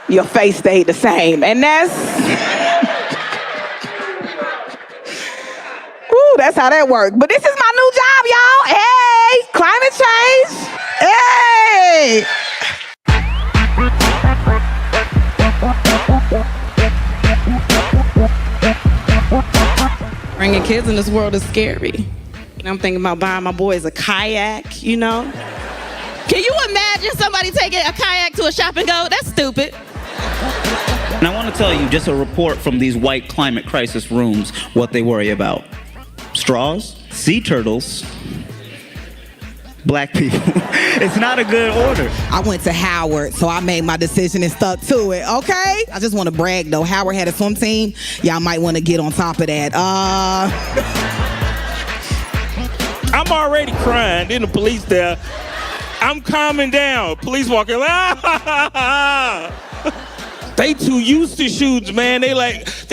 your face stayed the same. And that's how that works. But this is my new job, y'all. Hey, climate change. Hey. Bringing kids in this world is scary. I'm thinking about buying my boys a kayak, you know? Can you imagine somebody taking a kayak to a shop and go, that's stupid. And I want to tell you just a report from these white climate crisis rooms, what they worry about. Straws, sea turtles, black people. It's not a good order. I went to Howard, so I made my decision and stuck to it, okay? I just want to brag, though. Howard had a swim team. Y'all might want to get on top of that. I'm already crying. Then the police there. I'm calming down. Police walking. They too used to shoots, man. They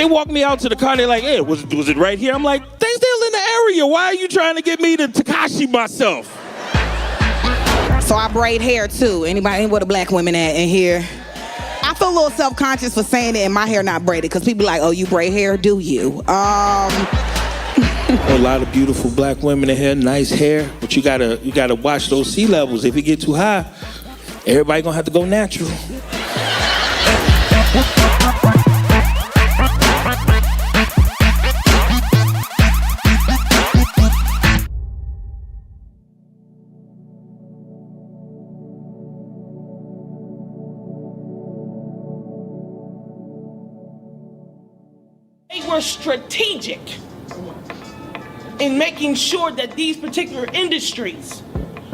walk me out to the car. They like, hey, was it right here? I'm like, they still in the area. Why are you trying to get me to Tekashi myself? So I braid hair too. Anybody where the black women at in here? I feel a little self-conscious for saying it and my hair not braided because people like, oh, you braid hair, do you? A lot of beautiful black women in here, nice hair, but you gotta watch those sea levels. If it get too high, everybody gonna have to go natural. They were strategic in making sure that these particular industries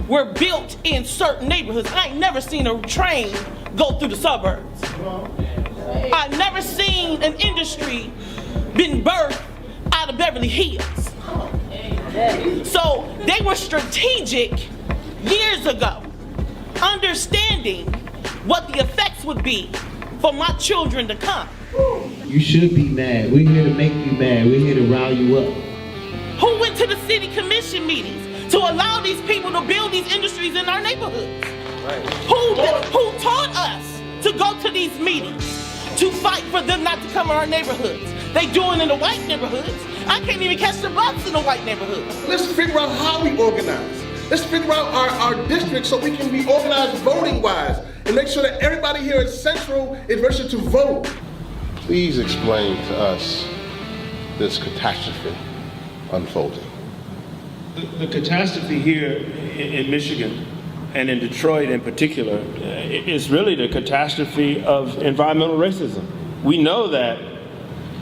were built in certain neighborhoods. I ain't never seen a train go through the suburbs. I've never seen an industry been birthed out of Beverly Hills. So they were strategic years ago, understanding what the effects would be for my children to come. You should be mad. We're here to make you mad. We're here to rile you up. Who went to the city commission meetings to allow these people to build these industries in our neighborhoods? Right. Who taught us to go to these meetings to fight for them not to come in our neighborhoods? They do it in the white neighborhoods. I can't even catch the bus in the white neighborhoods. Let's figure out how we organize. Let's figure out our districts so we can be organized voting-wise and make sure that everybody here in Central is registered to vote. Please explain to us this catastrophe unfolding. The catastrophe here in Michigan and in Detroit in particular is really the catastrophe of environmental racism. We know that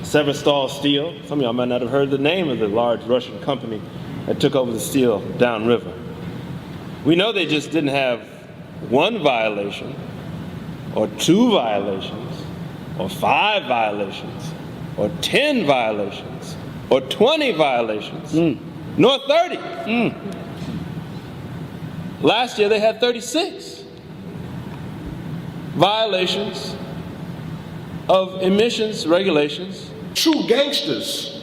Sarsour Steel, some of y'all might not have heard the name of the large Russian company that took over the steel downriver. We know they just didn't have one violation or 2 violations or 5 violations or 10 violations or 20 violations, nor 30. Last year they had 36 violations of emissions regulations. True gangsters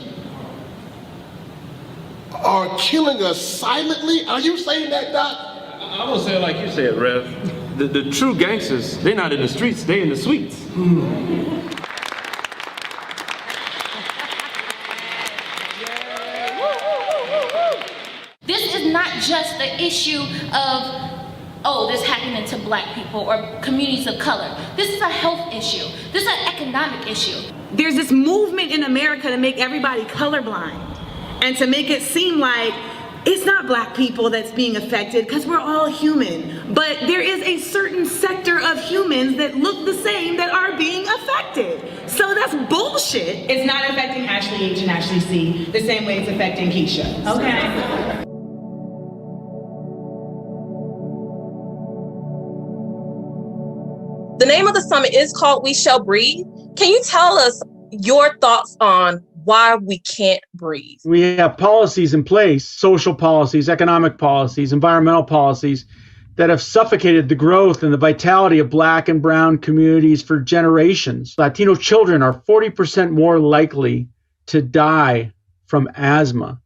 are killing us silently. Are you saying that, Doc? I won't say it like you said, Rev. The true gangsters, they're not in the streets, they're in the suites. This is not just the issue of, oh, this happening to black people or communities of color. This is a health issue. This is an economic issue. There's this movement in America to make everybody colorblind and to make it seem like it's not black people that's being affected because we're all human. But there is a certain sector of humans that look the same that are being affected. So that's bullshit. It's not affecting Ashley H and Ashley C the same way it's affecting Keisha. Okay. The name of the summit is called We Shall Breathe. Can you tell us your thoughts on why we can't breathe? We have policies in place, social policies, economic policies, environmental policies that have suffocated the growth and the vitality of Black and brown communities for generations. Latino children are 40% more likely to die from asthma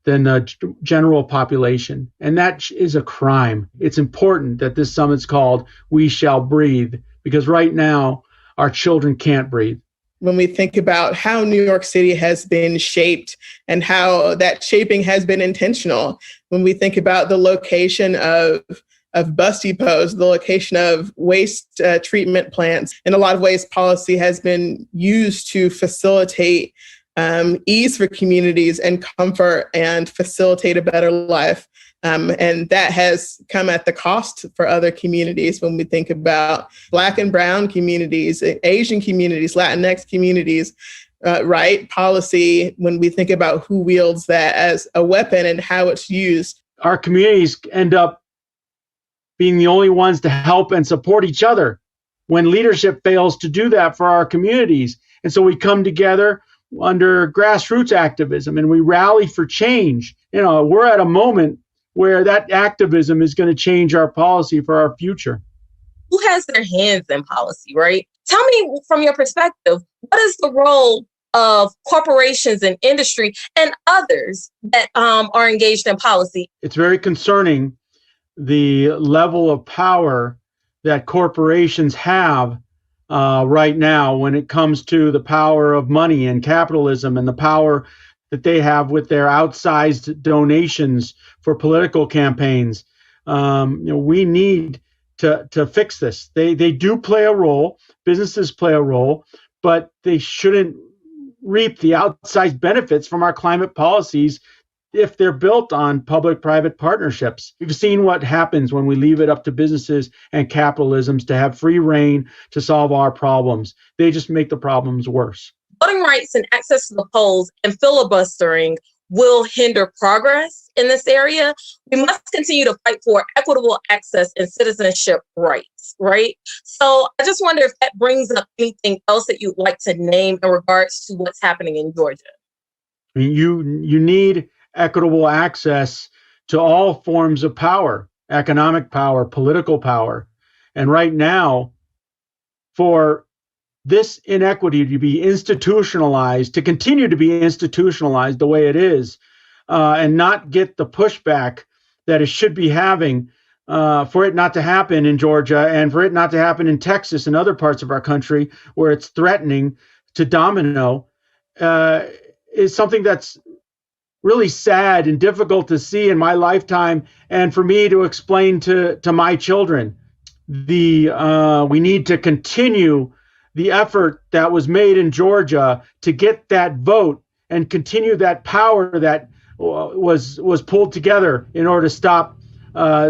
than the general population. And that is a crime. It's important that this summit's called We Shall Breathe, because right now our children can't breathe. When we think about how New York City has been shaped and how that shaping has been intentional, when we think about the location of bus depots, the location of waste treatment plants, in a lot of ways, policy has been used to facilitate ease for communities and comfort and facilitate a better life. And that has come at the cost for other communities when we think about Black and brown communities, Asian communities, Latinx communities, right? Policy, when we think about who wields that as a weapon and how it's used. Our communities end up being the only ones to help and support each other when leadership fails to do that for our communities. And so we come together under grassroots activism and we rally for change. You know, we're at a moment where that activism is going to change our policy for our future. Who has their hands in policy, right? Tell me from your perspective, what is the role of corporations and industry and others that are engaged in policy? It's very concerning the level of power that corporations have right now when it comes to the power of money and capitalism and the power that they have with their outsized donations for political campaigns. We need to fix this. They do play a role, businesses play a role, but they shouldn't reap the outsized benefits from our climate policies if they're built on public-private partnerships. We've seen what happens when we leave it up to businesses and capitalisms to have free reign to solve our problems. They just make the problems worse. Voting rights and access to the polls and filibustering will hinder progress in this area. We must continue to fight for equitable access and citizenship rights, right? So I just wonder if that brings up anything else that you'd like to name in regards to what's happening in Georgia. I mean, you need equitable access to all forms of power, economic power, political power. And right now, for this inequity to be institutionalized, to continue to be institutionalized the way it is, and not get the pushback that it should be having, for it not to happen in Georgia and for it not to happen in Texas and other parts of our country where it's threatening to domino, is something that's really sad and difficult to see in my lifetime, and for me to explain to my children. We need to continue the effort that was made in Georgia to get that vote and continue that power that was pulled together in order to stop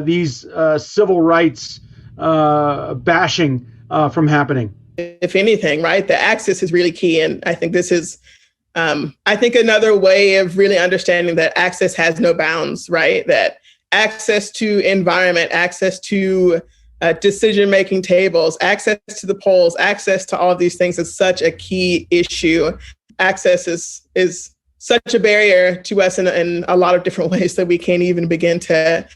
these civil rights bashing from happening. If anything, right, the access is really key. And I think this is, I think another way of really understanding that access has no bounds, right? That access to environment, access to decision-making tables, access to the polls, access to all of these things is such a key issue. Access is such a barrier to us in a lot of different ways that we can't even begin to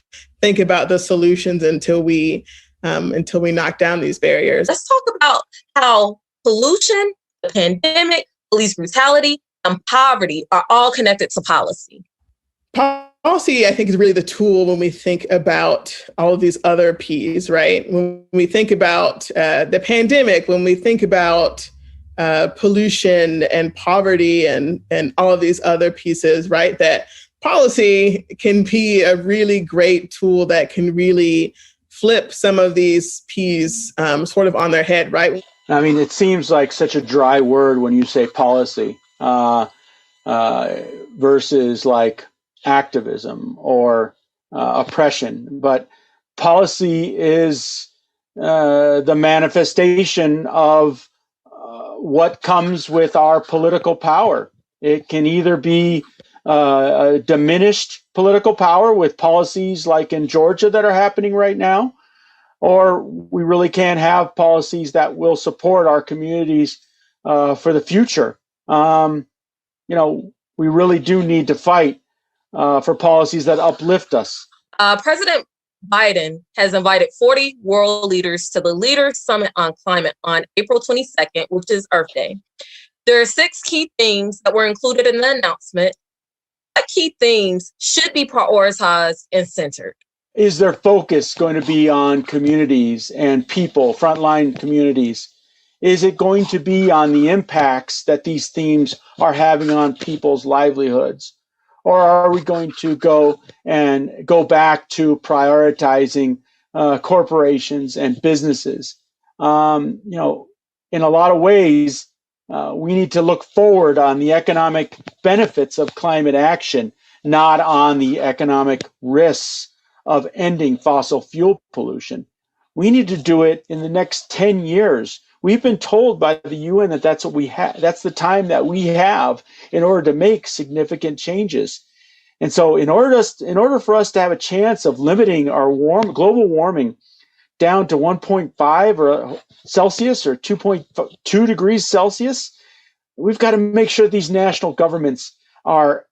think about the solutions until we knock down these barriers. Let's talk about how pollution, the pandemic, police brutality, and poverty are all connected to policy. Policy, I think, is really the tool when we think about all of these other P's, right? When we think about the pandemic, when we think about pollution and poverty and all of these other pieces, right? That policy can be a really great tool that can really flip some of these P's sort of on their head, right? I mean, it seems like such a dry word when you say policy versus like activism or oppression. But policy is the manifestation of what comes with our political power. It can either be a diminished political power with policies like in Georgia that are happening right now, or we really can't have policies that will support our communities for the future. We really do need to fight for policies that uplift us. President Biden has invited 40 world leaders to the Leaders Summit on Climate on April 22nd, which is Earth Day. There are 6 key themes that were included in the announcement. What key themes should be prioritized and centered? Is their focus going to be on communities and people, frontline communities? Is it going to be on the impacts that these themes are having on people's livelihoods? Or are we going to go back to prioritizing corporations and businesses? In a lot of ways, we need to look forward on the economic benefits of climate action, not on the economic risks of ending fossil fuel pollution. We need to do it in the next 10 years. We've been told by the UN that that's what we have. That's the time that we have in order to make significant changes. And so in order for us to have a chance of limiting our global warming down to 1.5 or Celsius or 2.2 degrees Celsius, we've got to make sure these national governments are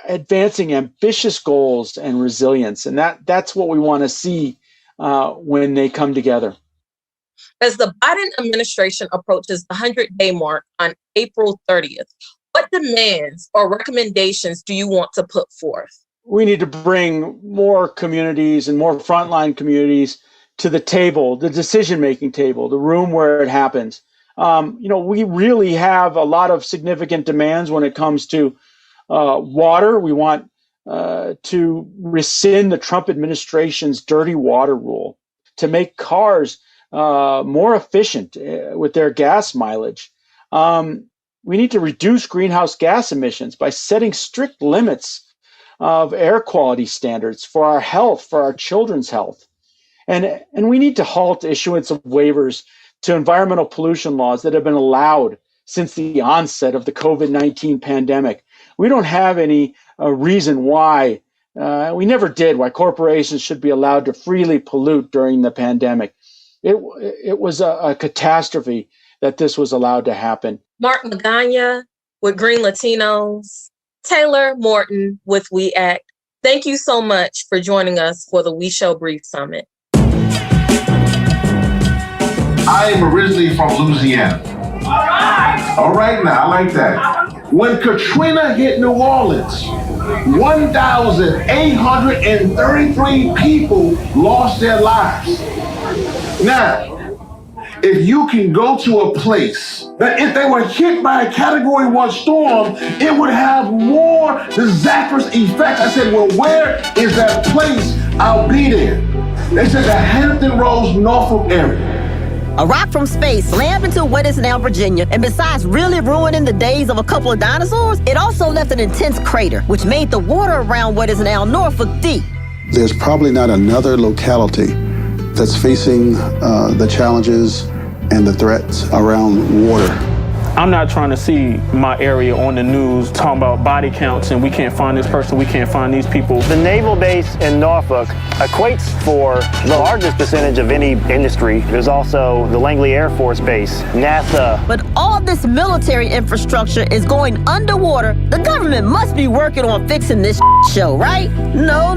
advancing ambitious goals and resilience. And that's what we want to see when they come together. As the Biden administration approaches the 100-day mark on April 30th, what demands or recommendations do you want to put forth? We need to bring more communities and more frontline communities to the table, the decision-making table, the room where it happens. We really have a lot of significant demands when it comes to water. We want to rescind the Trump administration's dirty water rule, to make cars more efficient with their gas mileage. We need to reduce greenhouse gas emissions by setting strict limits of air quality standards for our health, for our children's health. And we need to halt issuance of waivers to environmental pollution laws that have been allowed since the onset of the COVID-19 pandemic. We don't have any reason why, we never did, why corporations should be allowed to freely pollute during the pandemic. It was a catastrophe that this was allowed to happen. Mark Magana with Green Latinos, Taylor Morton with We Act. Thank you so much for joining us for the We Shall Breathe Summit. I am originally from Louisiana. All right now, I like that. When Katrina hit New Orleans, 1,833 people lost their lives. Now, if you can go to a place that if they were hit by a Category 1 storm, it would have more disastrous effects. I said, well, where is that place? I'll be there. They said the Hampton Roads, Norfolk area. A rock from space slammed into what is now Virginia, and besides really ruining the days of a couple of dinosaurs, it also left an intense crater, which made the water around what is now Norfolk deep. There's probably not another locality that's facing the challenges and the threats around water. I'm not trying to see my area on the news talking about body counts and we can't find this person, we can't find these people. The naval base in Norfolk equates for the largest percentage of any industry. There's also the Langley Air Force Base, NASA. But all this military infrastructure is going underwater. The government must be working on fixing this show, right? No,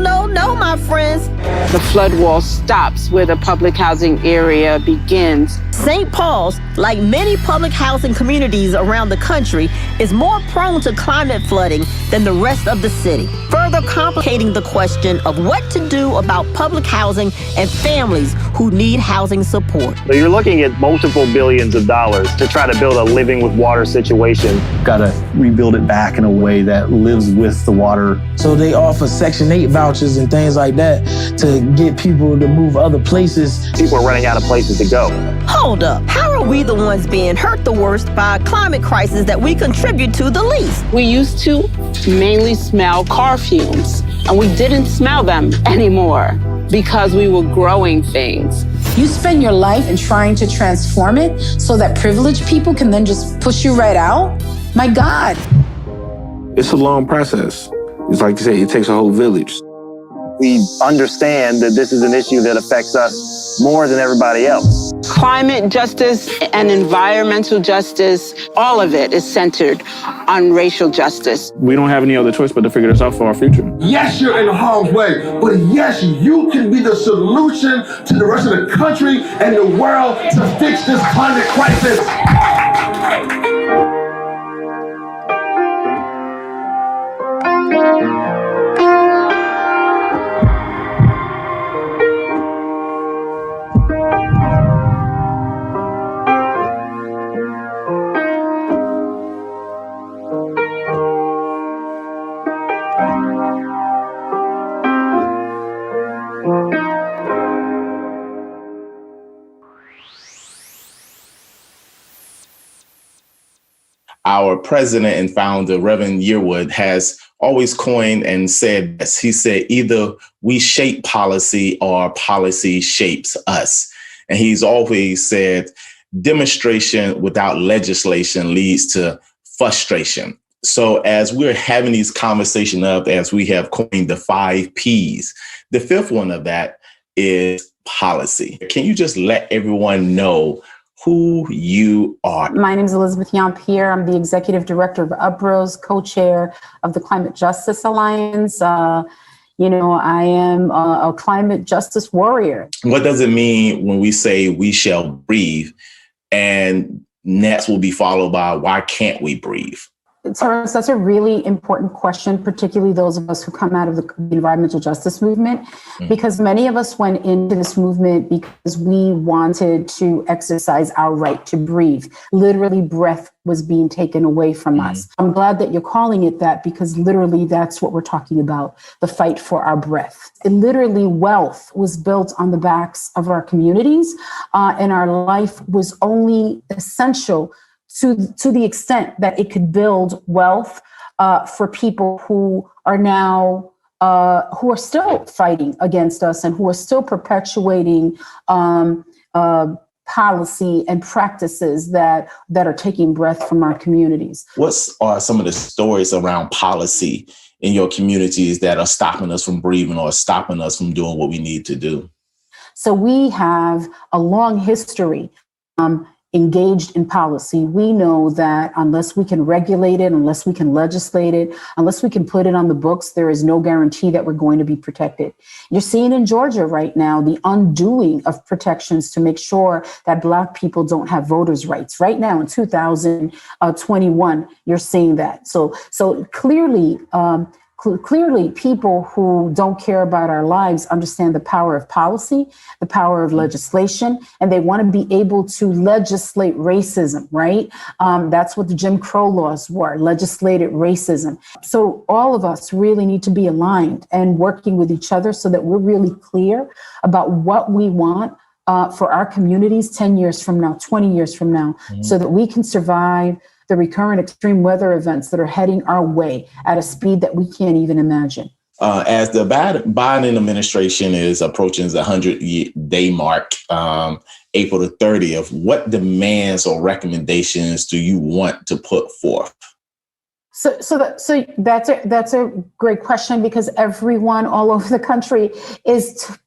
my friends. The flood wall stops where the public housing area begins. St. Paul's, like many public housing communities around the country, is more prone to climate flooding than the rest of the city, further complicating the question of what to do about public housing and families who need housing support. So you're looking at multiple billions of dollars to try to build a living with water situation. Got to rebuild it back in a way that lives with the water. So they offer Section 8 vouchers and things like that to get people to move other places. People are running out of places to go. Hold up, how are we the ones being hurt the worst by a climate crisis that we contribute to the least? We used to mainly smell car fumes, and we didn't smell them anymore because we were growing things. You spend your life in trying to transform it so that privileged people can then just push you right out? My God. It's a long process. It's like you say, it takes a whole village. We understand that this is an issue that affects us more than everybody else. Climate justice and environmental justice, all of it is centered on racial justice. We don't have any other choice but to figure this out for our future. Yes, you're in harm's way, but yes, you can be the solution to the rest of the country and the world to fix this climate crisis. Our president and founder, Reverend Yearwood, has always coined and said this. He said, either we shape policy or policy shapes us. And he's always said, demonstration without legislation leads to frustration. So as we're having these conversations as we have coined the 5 Ps, the fifth one of that is policy. Can you just let everyone know who you are? My name is Elizabeth Yampier. I'm the executive director of UPROS, co-chair of the Climate Justice Alliance. I am a climate justice warrior. What does it mean when we say we shall breathe? And next will be followed by why can't we breathe? Sarsour, that's a really important question, particularly those of us who come out of the environmental justice movement, because many of us went into this movement because we wanted to exercise our right to breathe. Literally, breath was being taken away from us. I'm glad that you're calling it that, because literally that's what we're talking about, the fight for our breath. And literally, wealth was built on the backs of our communities, and our life was only essential to the extent that it could build wealth for people who are now, who are still fighting against us and who are still perpetuating policy and practices that are taking breath from our communities. What are some of the stories around policy in your communities that are stopping us from breathing or stopping us from doing what we need to do? So we have a long history engaged in policy. We know that unless we can regulate it, unless we can legislate it, unless we can put it on the books, there is no guarantee that we're going to be protected. You're seeing in Georgia right now the undoing of protections to make sure that Black people don't have voters' rights. Right now in 2021, you're seeing that. So clearly, people who don't care about our lives understand the power of policy, the power of legislation, and they want to be able to legislate racism, right? That's what the Jim Crow laws were, legislated racism. So all of us really need to be aligned and working with each other so that we're really clear about what we want for our communities 10 years from now, 20 years from now, so that we can survive the recurrent extreme weather events that are heading our way at a speed that we can't even imagine. As the Biden administration is approaching the 100-day mark, April the 30th, what demands or recommendations do you want to put forth? So that's a great question, because everyone all over the country is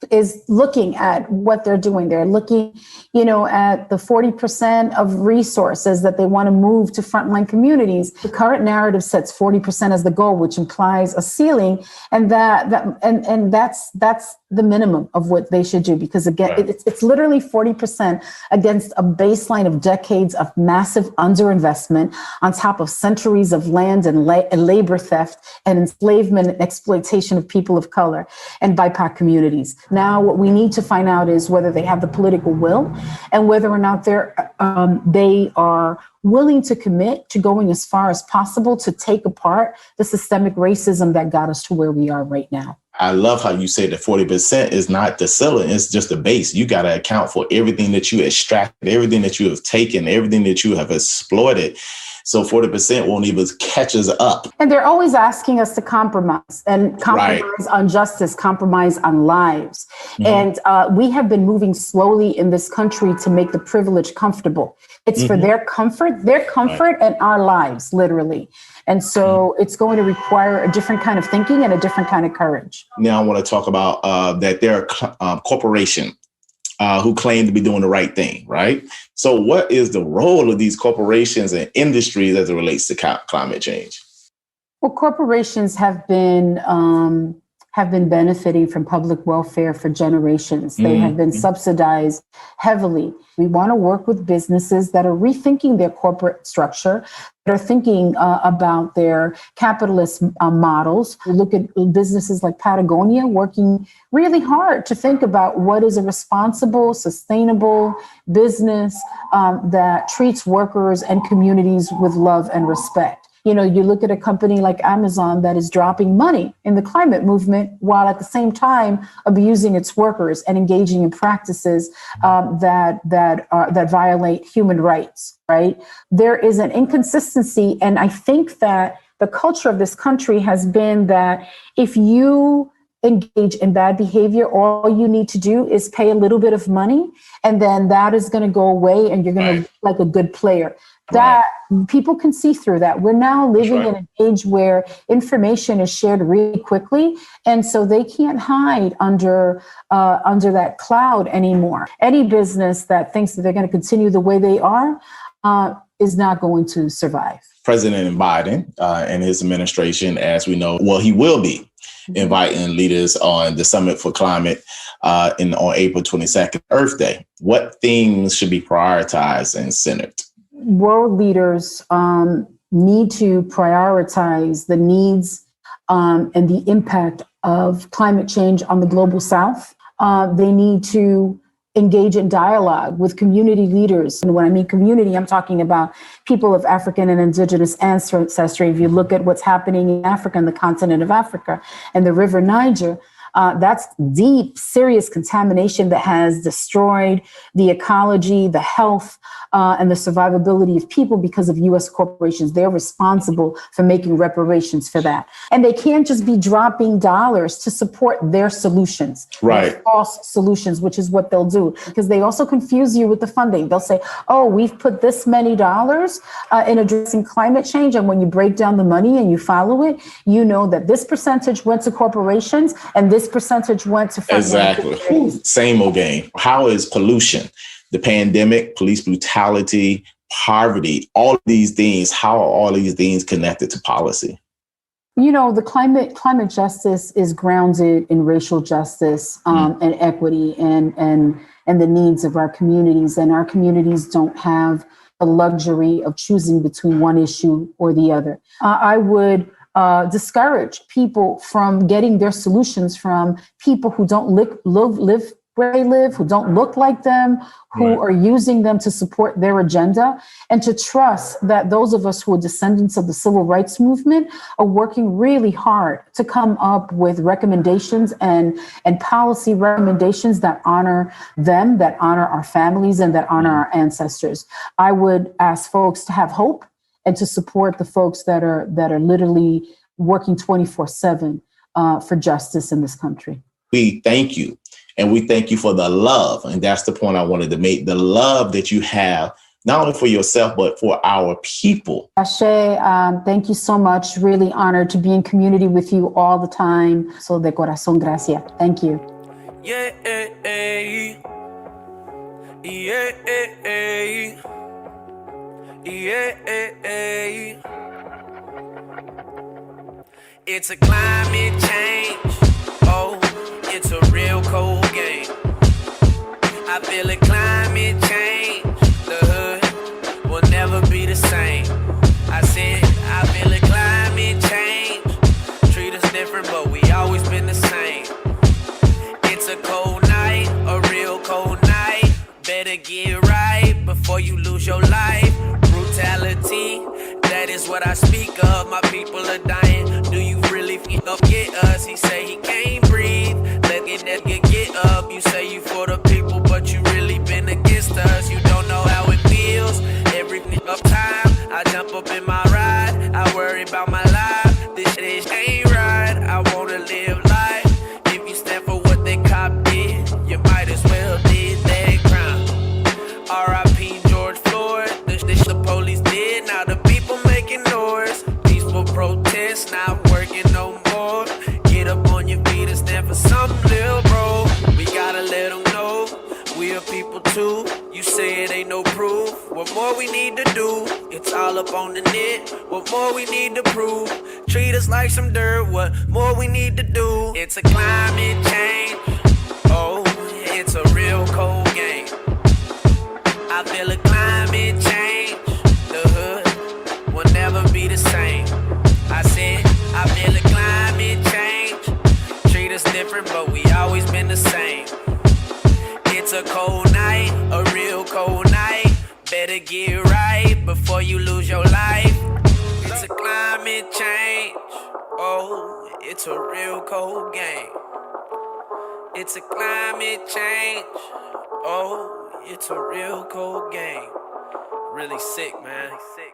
looking at what they're doing. They're looking, at the 40% of resources that they want to move to frontline communities. The current narrative sets 40% as the goal, which implies a ceiling, and that's the minimum of what they should do, because again, it's literally 40% against a baseline of decades of massive underinvestment on top of centuries of land and labor theft and enslavement and exploitation of people of color and BIPOC communities. Now, what we need to find out is whether they have the political will and whether or not they are willing to commit to going as far as possible to take apart the systemic racism that got us to where we are right now. I love how you say that 40% is not the ceiling, it's just the base. You got to account for everything that you extracted, everything that you have taken, everything that you have exploited. So 40% won't even catch us up. And they're always asking us to compromise on justice, compromise on lives. And we have been moving slowly in this country to make the privileged comfortable. It's for their comfort and our lives, literally. And so it's going to require a different kind of thinking and a different kind of courage. Now I want to talk about that there are corporations who claim to be doing the right thing, right? So what is the role of these corporations and industries as it relates to climate change? Well, corporations have been benefiting from public welfare for generations. They have been subsidized heavily. We want to work with businesses that are rethinking their corporate structure, that are thinking about their capitalist models. We look at businesses like Patagonia working really hard to think about what is a responsible, sustainable business that treats workers and communities with love and respect. You look at a company like Amazon that is dropping money in the climate movement while at the same time abusing its workers and engaging in practices that violate human rights, right? There is an inconsistency. And I think that the culture of this country has been that if you engage in bad behavior, all you need to do is pay a little bit of money, and then that is going to go away and you're going to look like a good player. That people can see through that. We're now living in an age where information is shared really quickly, and so they can't hide under that cloud anymore. Any business that thinks that they're going to continue the way they are is not going to survive. President Biden and his administration, as we know, he will be inviting leaders on the Summit for Climate on April 22nd, Earth Day. What things should be prioritized and centered? World leaders need to prioritize the needs and the impact of climate change on the global South. They need to engage in dialogue with community leaders. And when I mean community, I'm talking about people of African and indigenous ancestry. If you look at what's happening in Africa, in the continent of Africa, and the River Niger, That's deep, serious contamination that has destroyed the ecology, the health, and the survivability of people because of U.S. corporations. They're responsible for making reparations for that. And they can't just be dropping dollars to support their solutions, their false solutions, which is what they'll do, because they also confuse you with the funding. They'll say, oh, we've put this many dollars in addressing climate change. And when you break down the money and you follow it, you know that this percentage went to corporations and this percentage went to exactly. Same old game. How is pollution, the pandemic, police brutality, poverty, all of these things, how are all these things connected to policy? You know, the climate justice is grounded in racial justice and equity and the needs of our communities. And our communities don't have the luxury of choosing between one issue or the other. I would discourage people from getting their solutions from people who don't live where they live, who don't look like them, who are using them to support their agenda, and to trust that those of us who are descendants of the civil rights movement are working really hard to come up with recommendations and policy recommendations that honor them, that honor our families, and that honor our ancestors. I would ask folks to have hope and to support the folks that are literally working 24/7 for justice in this country. We thank you. And we thank you for the love. And that's the point I wanted to make. The love that you have, not only for yourself, but for our people. Ashe, thank you so much. Really honored to be in community with you all the time. So de corazón, gracias. Thank you. Yeah, it's a climate change. Oh, it's a real cold game. I feel a climate change. The hood will never be the same. I said, I feel a climate change. Treat us different, but we always been the same. It's a cold night, a real cold night. Better get right before you lose your life. Brutality, that is what I speak of. My people are dying. Do you really get us? He say he can't breathe. Let get up. You say you for the people, but you really been against us. You don't know how it feels. Every up time, I jump up in my ride. I worry about my life. This shit ain't right. I wanna live life. If you stand for what they cop did, you might as well did that crime. R.I.P. George Floyd. This the police did. Now the people making noise. Peaceful protests not working no more. Get up on your feet and stand for something, little bro. We gotta let them know we are people too. You say it ain't no proof. What more we need to do? It's all up on the net. What more we need to prove? Treat us like some dirt. What more we need to do? It's a climate change. Oh, it's a real cold game. I feel a climate change. The hood will never be the same. I said, I feel a climate change. Treat us different, but we always been the same. It's a cold night, a real cold night. Better get right before you lose your life. It's a climate change. Oh, it's a real cold game. It's a climate change. Oh, it's a real cold game. Really sick, man. Sick.